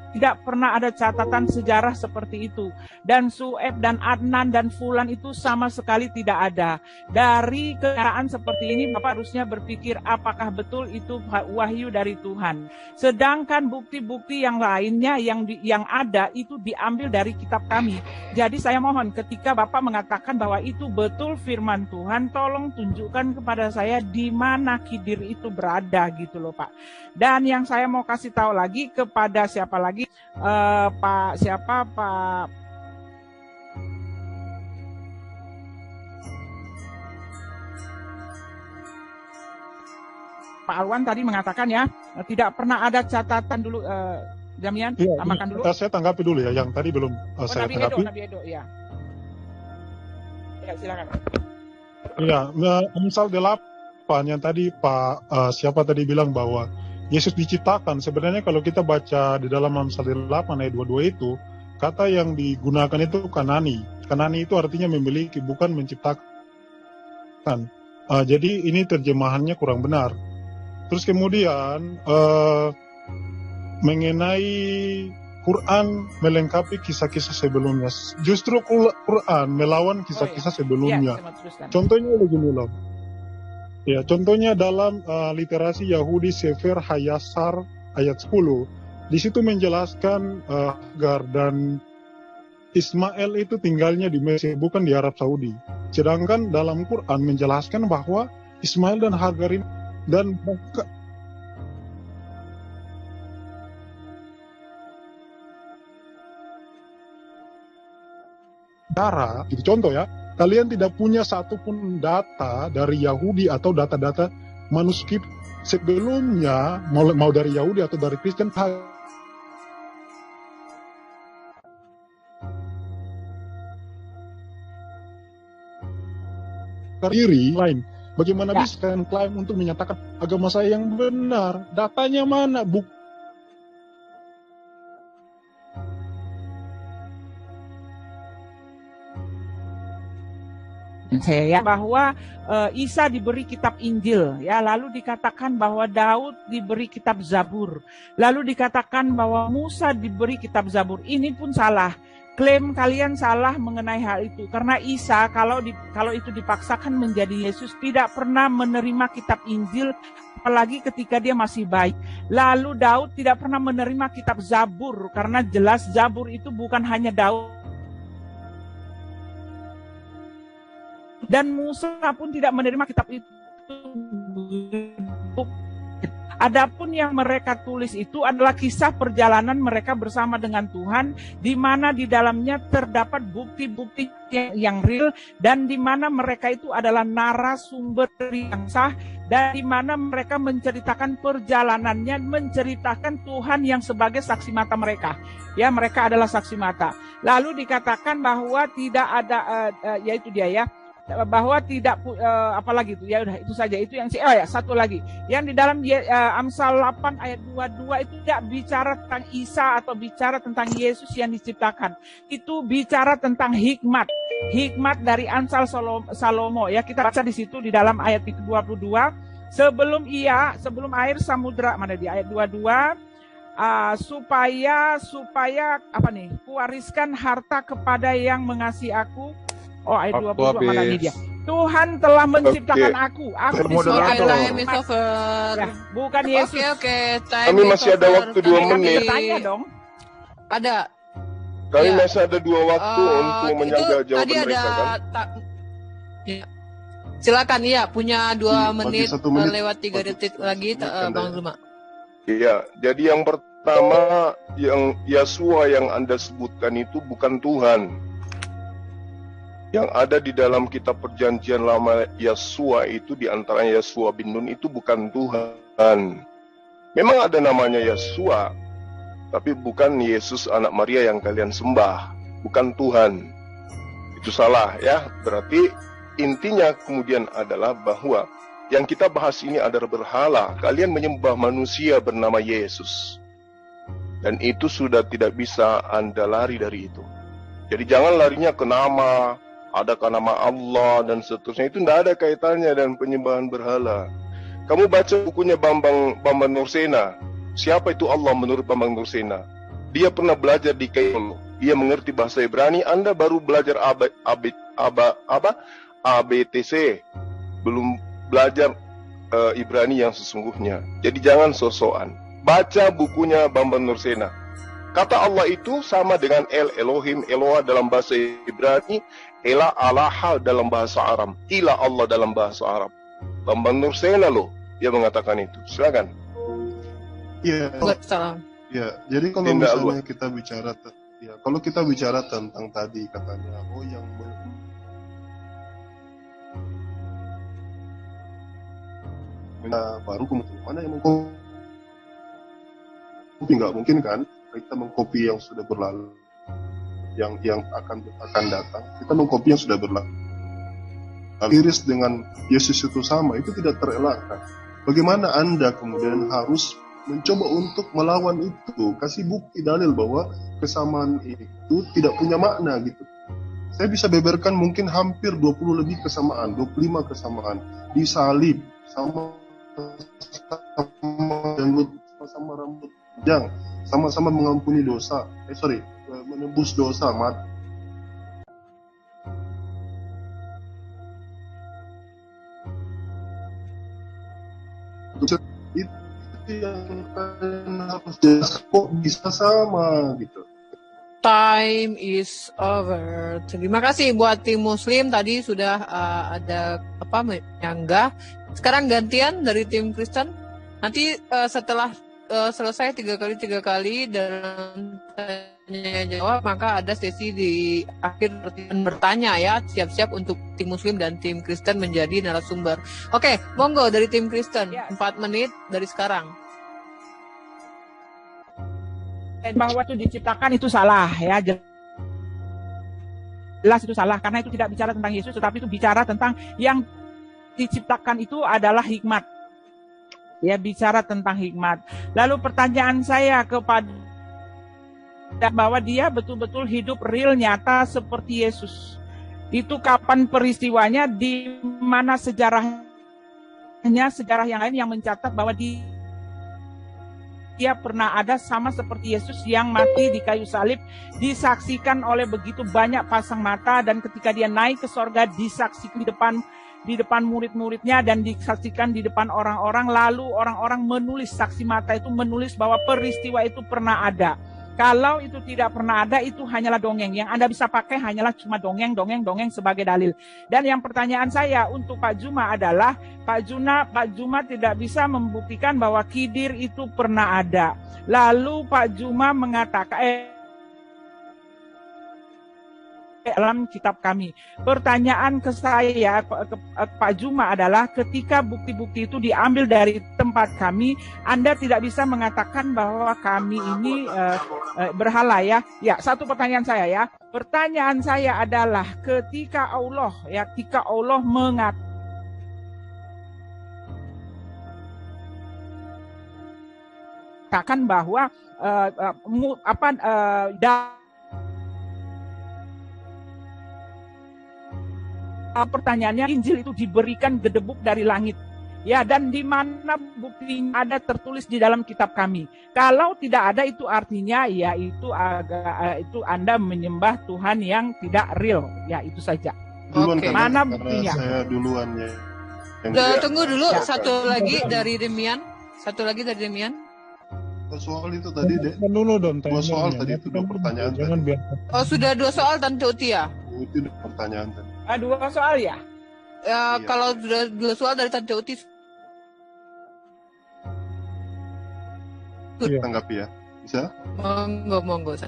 Tidak pernah ada catatan sejarah seperti itu. Dan Su'eb dan Adnan dan Fulan itu sama sekali tidak ada. Dari kenyataan seperti ini, Bapak harusnya berpikir apakah betul itu wahyu dari Tuhan. Sedangkan bukti-bukti yang lainnya yang ada itu diambil dari kitab kami. Jadi saya mohon ketika Bapak mengatakan bahwa itu betul firman Tuhan, tolong tunjukkan kepada saya di mana Khidir itu berada gitu loh Pak. Dan yang saya mau kasih tahu lagi kepada siapa lagi? Pak Alwan tadi mengatakan ya tidak pernah ada catatan dulu. Damian, ya, tambahkan dulu. Saya tanggapi dulu ya, yang tadi belum saya tanggapi. Nabi Edo, ya. Ya silakan. Iya, Amsal 8 yang tadi Pak siapa tadi bilang bahwa Yesus diciptakan. Sebenarnya kalau kita baca di dalam Amsal 8 ayat 22 itu, kata yang digunakan itu kanani. Kanani itu artinya memiliki, bukan menciptakan. Jadi ini terjemahannya kurang benar. Terus kemudian mengenai Quran melengkapi kisah-kisah sebelumnya. Justru Quran melawan kisah-kisah sebelumnya. Contohnya begini loh. Ya, contohnya dalam literasi Yahudi Sefer Hayasar ayat 10. Di situ menjelaskan Hagar dan Ismail itu tinggalnya di Mesir, bukan di Arab Saudi. Sedangkan dalam Quran menjelaskan bahwa Ismail dan Hagar ini dan cara, gitu contoh ya, kalian tidak punya satupun data dari Yahudi atau data-data manuskrip sebelumnya, mau dari Yahudi atau dari Kristen, diri lain. Bagaimana bisa kalian klaim untuk menyatakan agama saya yang benar? Datanya mana? Bahwa Isa diberi kitab Injil, ya, lalu dikatakan bahwa Daud diberi kitab Zabur, lalu dikatakan bahwa Musa diberi kitab Zabur. Ini pun salah. Klaim kalian salah mengenai hal itu, karena Isa kalau itu dipaksakan menjadi Yesus tidak pernah menerima kitab Injil, apalagi ketika dia masih bayi. Lalu Daud tidak pernah menerima kitab Zabur, karena jelas Zabur itu bukan hanya Daud. Dan Musa pun tidak menerima kitab itu. Adapun yang mereka tulis itu adalah kisah perjalanan mereka bersama dengan Tuhan, di mana di dalamnya terdapat bukti-bukti yang real, dan di mana mereka itu adalah narasumber yang sah, dan di mana mereka menceritakan perjalanannya, menceritakan Tuhan yang sebagai saksi mata mereka. Ya, mereka adalah saksi mata. Lalu dikatakan bahwa tidak ada, yaitu dia ya, bahwa tidak apalagi itu, ya udah itu saja, itu yang satu lagi yang di dalam Amsal 8 ayat 22 itu tidak bicara tentang Isa atau bicara tentang Yesus yang diciptakan, itu bicara tentang hikmat dari Amsal Salomo, ya, kita baca di situ di dalam ayat 22, sebelum air samudra, mana di ayat 22, supaya apa nih, kuwariskan harta kepada yang mengasihi aku. Oh, ayat 22 mana nih dia? Tuhan telah menciptakan aku bukan Yesus. Oke. Kami masih ada waktu 2 menit. Tanya dong. Ada. Kami masih ada 2 waktu untuk menjaga jawaban mereka kan? Silakan, iya, punya 2 menit, lewat 3 detik lagi, Bang Zuma. Iya, jadi yang pertama, yang Yesua yang Anda sebutkan itu bukan Tuhan. Yang ada di dalam kitab perjanjian lama Yesua itu, di antara Yesua bin Nun itu bukan Tuhan. Memang ada namanya Yesua, tapi bukan Yesus anak Maria yang kalian sembah, bukan Tuhan. Itu salah ya. Berarti intinya kemudian adalah bahwa yang kita bahas ini adalah berhala. Kalian menyembah manusia bernama Yesus, dan itu sudah tidak bisa Anda lari dari itu. Jadi jangan larinya ke nama, adakah nama Allah dan seterusnya, itu tidak ada kaitannya dengan penyembahan berhala. Kamu baca bukunya Bambang Nursena. Siapa itu Allah menurut Bambang Nursena? Dia pernah belajar di Kairo, dia mengerti bahasa Ibrani. Anda baru belajar ABTC, belum belajar Ibrani yang sesungguhnya. Jadi jangan sosokan. Baca bukunya Bambang Nursena. Kata Allah itu sama dengan Elohim, Eloah dalam bahasa Ibrani, Ela Alaha dalam bahasa Arab, Ila Allah dalam bahasa Arab. Bambang Nursena loh, dia mengatakan itu. Silakan. Iya. Ya, jadi kalau misalnya kita bicara, ya, kalau kita bicara tentang tadi katanya, yang baru kemudian mana yang mengkopi, nggak mungkin kan? Kita mengkopi yang sudah berlalu, yang akan datang. Kita mengkopi yang sudah berlalu. Osiris dengan Yesus itu sama, itu tidak terelakkan. Bagaimana Anda kemudian harus mencoba untuk melawan itu? Kasih bukti dalil bahwa kesamaan itu tidak punya makna gitu. Saya bisa beberkan mungkin hampir 20 lebih kesamaan, 25 kesamaan. Disalib, sama rambut panjang, sama-sama mengampuni dosa. Menebus dosa, itu yang harus jelas, kok bisa sama gitu. Time is over. Terima kasih buat tim Muslim tadi sudah ada menyanggah. Sekarang gantian dari tim Kristen. Nanti setelah selesai 3 kali dan tanya jawab, maka ada sesi di akhir bertanya ya. Siap-siap untuk tim Muslim dan tim Kristen menjadi narasumber. Oke, monggo dari tim Kristen. 4 menit dari sekarang. Bahwa itu diciptakan itu salah ya, jelas itu salah, karena itu tidak bicara tentang Yesus, tetapi itu bicara tentang yang diciptakan itu adalah hikmat ya, bicara tentang hikmat. Lalu pertanyaan saya kepada bahwa dia betul-betul hidup real nyata seperti Yesus, itu kapan peristiwanya, di mana sejarah yang lain yang mencatat bahwa dia pernah ada sama seperti Yesus yang mati di kayu salib, disaksikan oleh begitu banyak pasang mata, dan ketika dia naik ke sorga disaksikan di depan murid-muridnya dan disaksikan di depan orang-orang, lalu orang-orang menulis, saksi mata itu menulis bahwa peristiwa itu pernah ada. Kalau itu tidak pernah ada, itu hanyalah dongeng. Yang Anda bisa pakai hanyalah cuma dongeng sebagai dalil. Dan yang pertanyaan saya untuk Pak Juma adalah, Pak Juma tidak bisa membuktikan bahwa Khidir itu pernah ada. Lalu Pak Juma mengatakan dalam kitab kami. Pertanyaan ke saya, ke Pak Juma adalah, ketika bukti-bukti itu diambil dari tempat kami, Anda tidak bisa mengatakan bahwa kami ini berhala ya. Ya, satu pertanyaan saya ya. Pertanyaan saya adalah, ketika Allah mengatakan bahwa pertanyaannya, Injil itu diberikan gedebuk dari langit. Ya, dan di mana buktinya ada tertulis di dalam kitab kami. Kalau tidak ada, itu artinya ya itu Anda menyembah Tuhan yang tidak real. Ya, itu saja. Oke. Mana buktinya? Saya duluan ya. Tunggu dulu, satu lagi dari Demian. Soal itu tadi deh. Dulu dong. 2 soal tadi itu 2 pertanyaan. Jangan biar. Oh, sudah 2 soal Tante Uti ya? Itu 2 pertanyaan tadi. 2 soal ya? Ya, kalau sudah 2 soal dari Tante Uti. Tanggapi ya. Bisa? Monggo.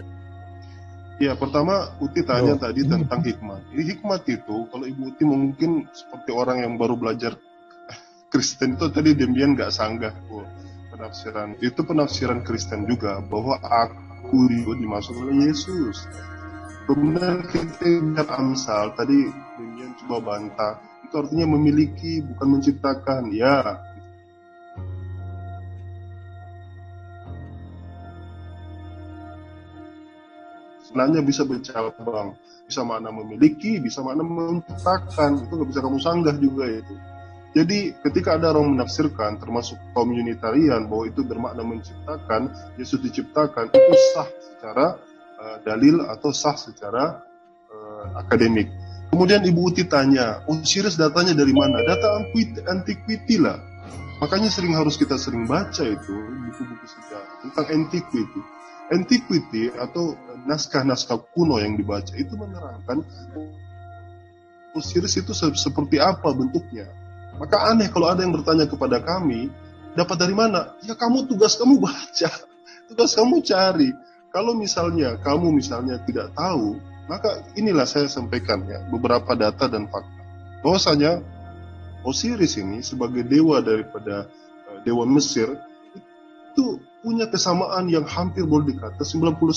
Ya, pertama Uti tanya tadi tentang hikmat. Ini hikmat itu, kalau Ibu Uti mungkin seperti orang yang baru belajar Kristen itu tadi Demian nggak sanggah. Penafsiran itu penafsiran Kristen juga, bahwa aku itu dimaksud oleh Yesus. Kemudian kita lihat Amsal, tadi Demian coba bantah, itu artinya memiliki, bukan menciptakan. Ya, sebenarnya bisa bercabang, bisa makna memiliki, bisa makna menciptakan. Itu nggak bisa kamu sanggah juga itu. Jadi ketika ada orang menafsirkan, termasuk kaum Unitarian, bahwa itu bermakna menciptakan, Yesus diciptakan, itu sah secara dalil atau sah secara akademik. Kemudian Ibu Uti tanya, Osiris datanya dari mana? Data antiquity lah. Makanya harus kita sering baca itu buku-buku sejarah tentang antiquity. Antiquity atau naskah-naskah kuno yang dibaca itu menerangkan Osiris itu seperti apa bentuknya. Maka aneh kalau ada yang bertanya kepada kami, dapat dari mana? Ya tugas kamu baca, tugas kamu cari. Kalau misalnya kamu tidak tahu, maka inilah saya sampaikan ya beberapa data dan fakta. Bahwasanya Osiris ini sebagai dewa daripada dewa Mesir itu punya kesamaan yang hampir boleh dikata 90%.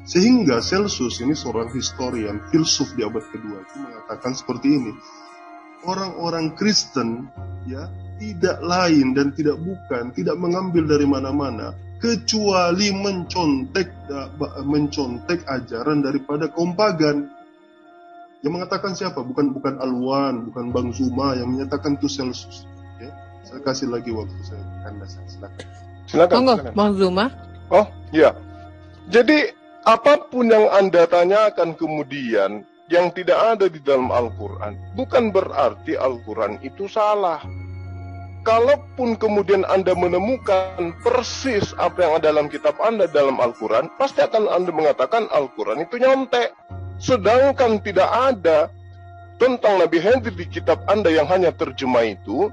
Sehingga Celsus ini seorang historian, filsuf di abad kedua itu mengatakan seperti ini. Orang-orang Kristen ya tidak lain dan tidak bukan, tidak mengambil dari mana-mana kecuali mencontek ajaran daripada kaum pagan. Yang mengatakan siapa? Bukan Alwan, bukan Bang Zuma, yang menyatakan itu Celsus. Ya, saya kasih lagi waktu saya Anda, silakan. Silakan. Bang Zuma. Oh, iya. Jadi apapun yang Anda tanyakan kemudian yang tidak ada di dalam Al-Quran, bukan berarti Al-Quran itu salah. Kalaupun kemudian Anda menemukan persis apa yang ada dalam kitab Anda dalam Al-Quran, pasti akan Anda mengatakan Al-Quran itu nyontek. Sedangkan tidak ada tentang Nabi Khidir di kitab Anda yang hanya terjemah itu.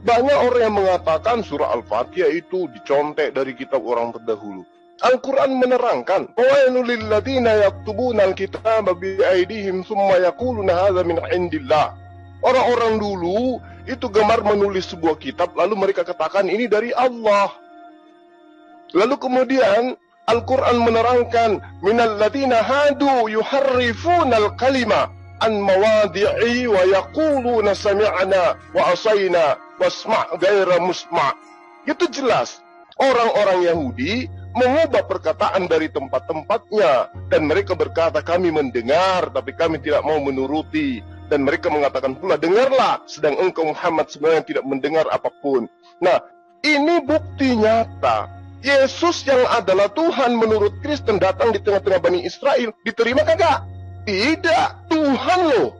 Banyak orang yang mengatakan surah Al-Fatihah itu dicontek dari kitab orang terdahulu. Al-Quran menerangkan, "Wailul lil ladzina yaktubuna al-kitaba bi aydihim tsumma yaquluna hadza min indillah." Orang-orang dulu itu gemar menulis sebuah kitab lalu mereka katakan ini dari Allah. Lalu kemudian Al-Quran menerangkan, "Minal ladzina hadu yuharrifunal kalima an mawadi'i wa yaquluna sami'na wa asayna wasma' ghaira musma'." Itu jelas. Orang-orang Yahudi mengubah perkataan dari tempat-tempatnya dan mereka berkata kami mendengar tapi kami tidak mau menuruti, dan mereka mengatakan pula dengarlah sedang engkau Muhammad sebenarnya tidak mendengar apapun. Nah, ini bukti nyata Yesus yang adalah Tuhan menurut Kristen datang di tengah-tengah Bani Israel, diterima kagak? Tidak, Tuhan loh.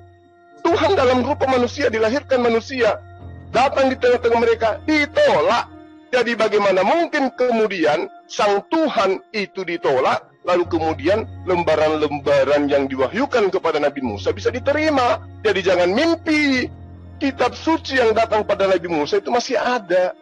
Tuhan dalam rupa manusia, dilahirkan manusia, datang di tengah-tengah mereka, ditolak. Jadi bagaimana mungkin kemudian sang Tuhan itu ditolak, lalu kemudian lembaran-lembaran yang diwahyukan kepada Nabi Musa bisa diterima? Jadi jangan mimpi. Kitab suci yang datang pada Nabi Musa itu masih ada.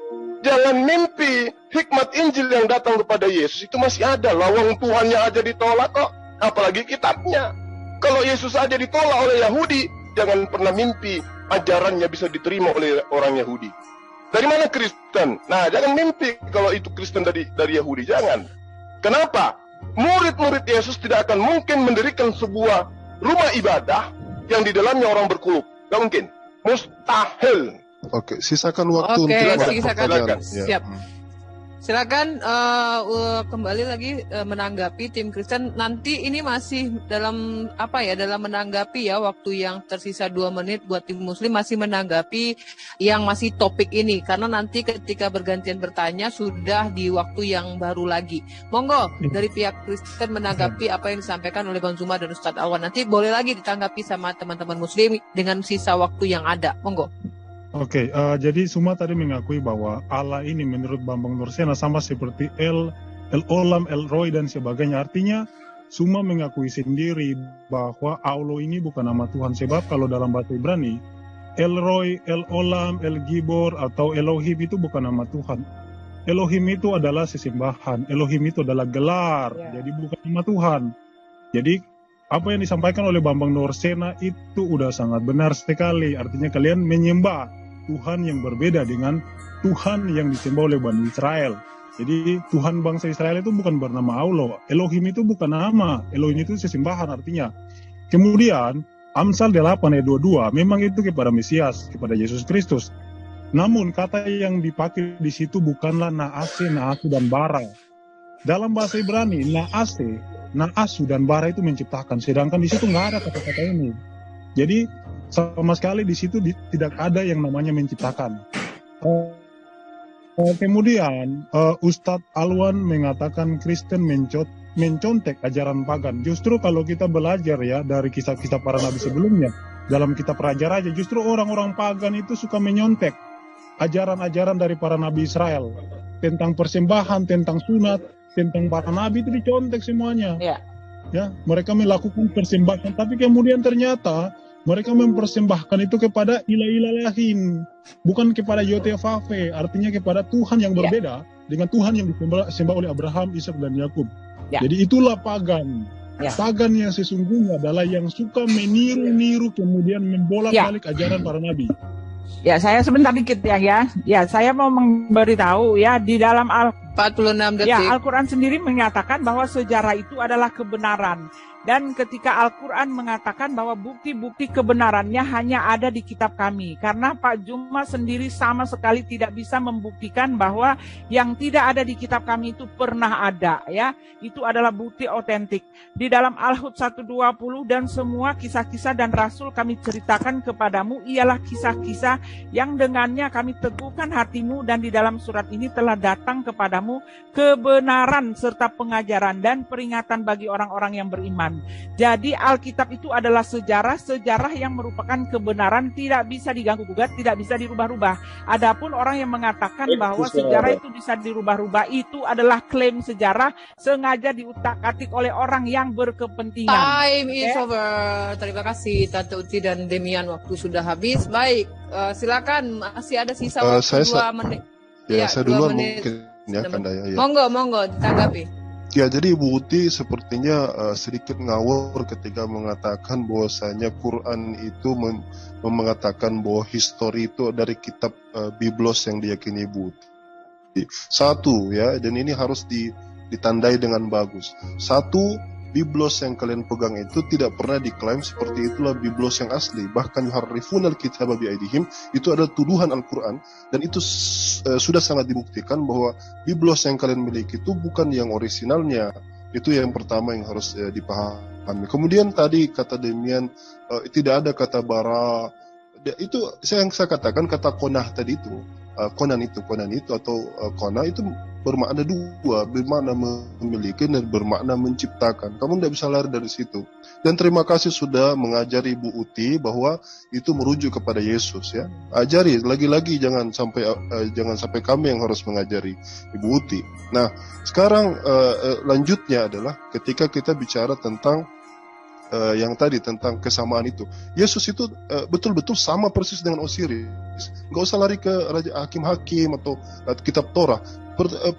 Jangan mimpi hikmat Injil yang datang kepada Yesus itu masih ada. Lawang Tuhannya aja ditolak kok, apalagi kitabnya. Kalau Yesus aja ditolak oleh Yahudi, jangan pernah mimpi ajarannya bisa diterima oleh orang Yahudi. Dari mana Kristen? Nah, jangan mimpi kalau itu Kristen dari Yahudi, jangan. Kenapa? Murid-murid Yesus tidak akan mungkin mendirikan sebuah rumah ibadah yang di dalamnya orang berkuluk. Gak mungkin. Mustahil. Oke, sisakan waktu untuk silakan. Siap. Silakan kembali lagi menanggapi tim Kristen. Nanti ini masih dalam dalam menanggapi ya, waktu yang tersisa 2 menit buat tim Muslim masih menanggapi yang masih topik ini, karena nanti ketika bergantian bertanya sudah di waktu yang baru lagi. Monggo dari pihak Kristen menanggapi apa yang disampaikan oleh Bang Zuma dan Ustadz Alwan. Nanti boleh lagi ditanggapi sama teman-teman Muslim dengan sisa waktu yang ada. Monggo. Oke, jadi Suma tadi mengakui bahwa Allah ini menurut Bambang Nursena sama seperti El Olam, El Roy dan sebagainya. Artinya Suma mengakui sendiri bahwa Allah ini bukan nama Tuhan. Sebab kalau dalam bahasa Ibrani, El Roy, El Olam, El Gibor atau Elohim itu bukan nama Tuhan. Elohim itu adalah sesembahan. Elohim itu adalah gelar, jadi bukan nama Tuhan. Jadi apa yang disampaikan oleh Bambang Nursena itu udah sangat benar sekali. Artinya kalian menyembah Tuhan yang berbeda dengan Tuhan yang disembah oleh Bani Israel. Jadi Tuhan bangsa Israel itu bukan bernama Allah. Elohim itu bukan nama. Elohim itu sesembahan artinya. Kemudian Amsal 8 ayat 22 memang itu kepada Mesias, kepada Yesus Kristus. Namun kata yang dipakai di situ bukanlah naase, naasu dan bara. Dalam bahasa Ibrani naase, naasu dan bara itu menciptakan. Sedangkan di situ nggak ada kata-kata ini. Jadi sama sekali di situ tidak ada yang namanya menciptakan. Kemudian Ustadz Alwan mengatakan Kristen mencontek ajaran pagan. Justru kalau kita belajar ya dari kisah-kisah para nabi sebelumnya, dalam kitab Raja-Raja, justru orang-orang pagan itu suka menyontek ajaran-ajaran dari para nabi Israel. Tentang persembahan, tentang sunat, tentang para nabi itu dicontek semuanya. Ya, mereka melakukan persembahan, tapi kemudian ternyata mereka mempersembahkan itu kepada ilah-ilah lain, bukan kepada Yotevave, artinya kepada Tuhan yang berbeda dengan Tuhan yang disembah oleh Abraham, Ishak dan Yakub. Jadi itulah pagan. Pagan yang sesungguhnya adalah yang suka meniru-niru kemudian membolak-balik ajaran para nabi. Ya, saya sebentar dikit ya. Ya, saya mau memberitahu ya, di dalam 46 detik. Ya, Al-Quran sendiri menyatakan bahwa sejarah itu adalah kebenaran. Dan ketika Al-Quran mengatakan bahwa bukti-bukti kebenarannya hanya ada di kitab kami. Karena Pak Juma sendiri sama sekali tidak bisa membuktikan bahwa yang tidak ada di kitab kami itu pernah ada. Ya, itu adalah bukti otentik. Di dalam Al-Hud 120 dan semua kisah-kisah dan Rasul kami ceritakan kepadamu ialah kisah-kisah yang dengannya kami teguhkan hatimu, dan di dalam surat ini telah datang kepadamu kebenaran serta pengajaran dan peringatan bagi orang-orang yang beriman. Jadi Alkitab itu adalah sejarah yang merupakan kebenaran, tidak bisa diganggu-gugat, tidak bisa dirubah-rubah. Adapun orang yang mengatakan bahwa sejarah itu bisa dirubah-rubah, itu adalah klaim sejarah sengaja diutak-atik oleh orang yang berkepentingan. Time is over. Terima kasih Tante Uci dan Demian, waktu sudah habis. Baik, silakan, masih ada sisa waktu 2 menit. Ya, saya duluan mungkin ya, Kandaya. Monggo, ditanggapi. Ya, jadi Ibu Uti sepertinya sedikit ngawur ketika mengatakan bahwasanya Quran itu mengatakan bahwa histori itu dari kitab Biblos yang diyakini Ibu Uti. Satu ya, dan ini harus ditandai dengan bagus. Satu, Biblos yang kalian pegang itu tidak pernah diklaim seperti itulah Biblos yang asli. Bahkan yuharrifunal kitaba biaidihim, itu adalah tuduhan Al-Quran, dan itu sudah sangat dibuktikan bahwa Biblos yang kalian miliki itu bukan yang orisinalnya. Itu yang pertama yang harus dipahami. Kemudian tadi kata Demian, tidak ada kata bara. Itu yang saya katakan, kata konah tadi itu. Konan itu atau kona itu bermakna dua, bermakna memiliki dan bermakna menciptakan. Kamu tidak bisa lari dari situ. Dan terima kasih sudah mengajari Ibu Uti bahwa itu merujuk kepada Yesus ya. Ajari lagi-lagi, jangan sampai kami yang harus mengajari Ibu Uti. Nah, sekarang lanjutnya adalah ketika kita bicara tentang yang tadi tentang kesamaan itu. Yesus itu betul-betul sama persis dengan Osiris. Nggak usah lari ke Raja Hakim-Hakim atau kitab Torah.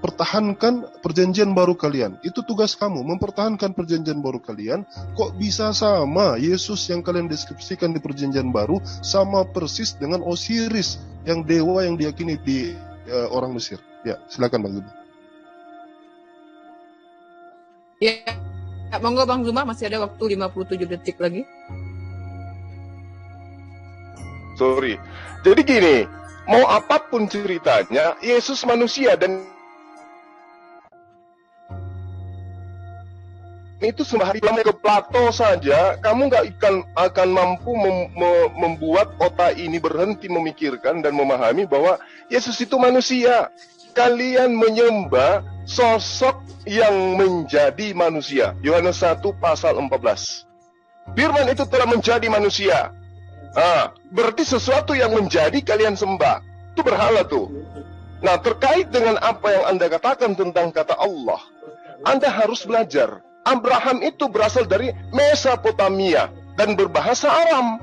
Pertahankan perjanjian baru kalian. Itu tugas kamu, mempertahankan perjanjian baru kalian. Kok bisa sama? Yesus yang kalian deskripsikan di perjanjian baru sama persis dengan Osiris, yang dewa yang diyakini di orang Mesir. Ya, silakan Bang Zuma. Ya, monggo Bang Zuma, masih ada waktu 57 detik lagi. Sorry. Jadi gini, mau apapun ceritanya, Yesus manusia, dan itu sembari ke Plato saja, kamu nggak akan mampu membuat otak ini berhenti memikirkan dan memahami bahwa Yesus itu manusia. Kalian menyembah sosok yang menjadi manusia. Yohanes 1 pasal 14. Firman itu telah menjadi manusia. Berarti sesuatu yang menjadi kalian sembah. Itu berhala tuh. Nah, terkait dengan apa yang Anda katakan tentang kata Allah, Anda harus belajar. Abraham itu berasal dari Mesopotamia dan berbahasa Aram.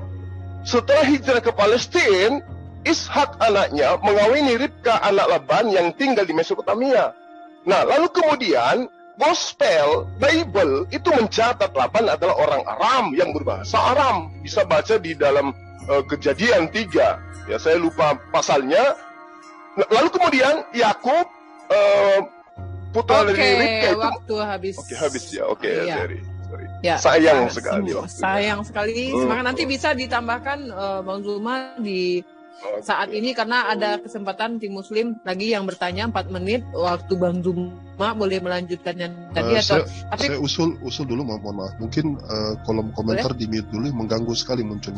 Setelah hijrah ke Palestina, Ishak anaknya mengawini Ribka anak Laban yang tinggal di Mesopotamia. Nah, lalu kemudian Gospel, Bible itu mencatat Laban adalah orang Aram yang berbahasa Aram. Bisa baca di dalam Kejadian 3. Ya, saya lupa pasalnya. Lalu kemudian Yakub putra dari Ribka itu. Waktu habis. Oke, habis ya. Oke, iya. sorry. Ya, sayang sekali waktunya. Sayang sekali. Semangat, nanti bisa ditambahkan Bang Zuma di saat ini, karena ada kesempatan tim Muslim lagi yang bertanya 4 menit. Waktu Bang Zuma boleh melanjutkan yang tadi atau saya usul dulu, mohon maaf. Mungkin kolom komentar di mute dulu, mengganggu sekali muncul.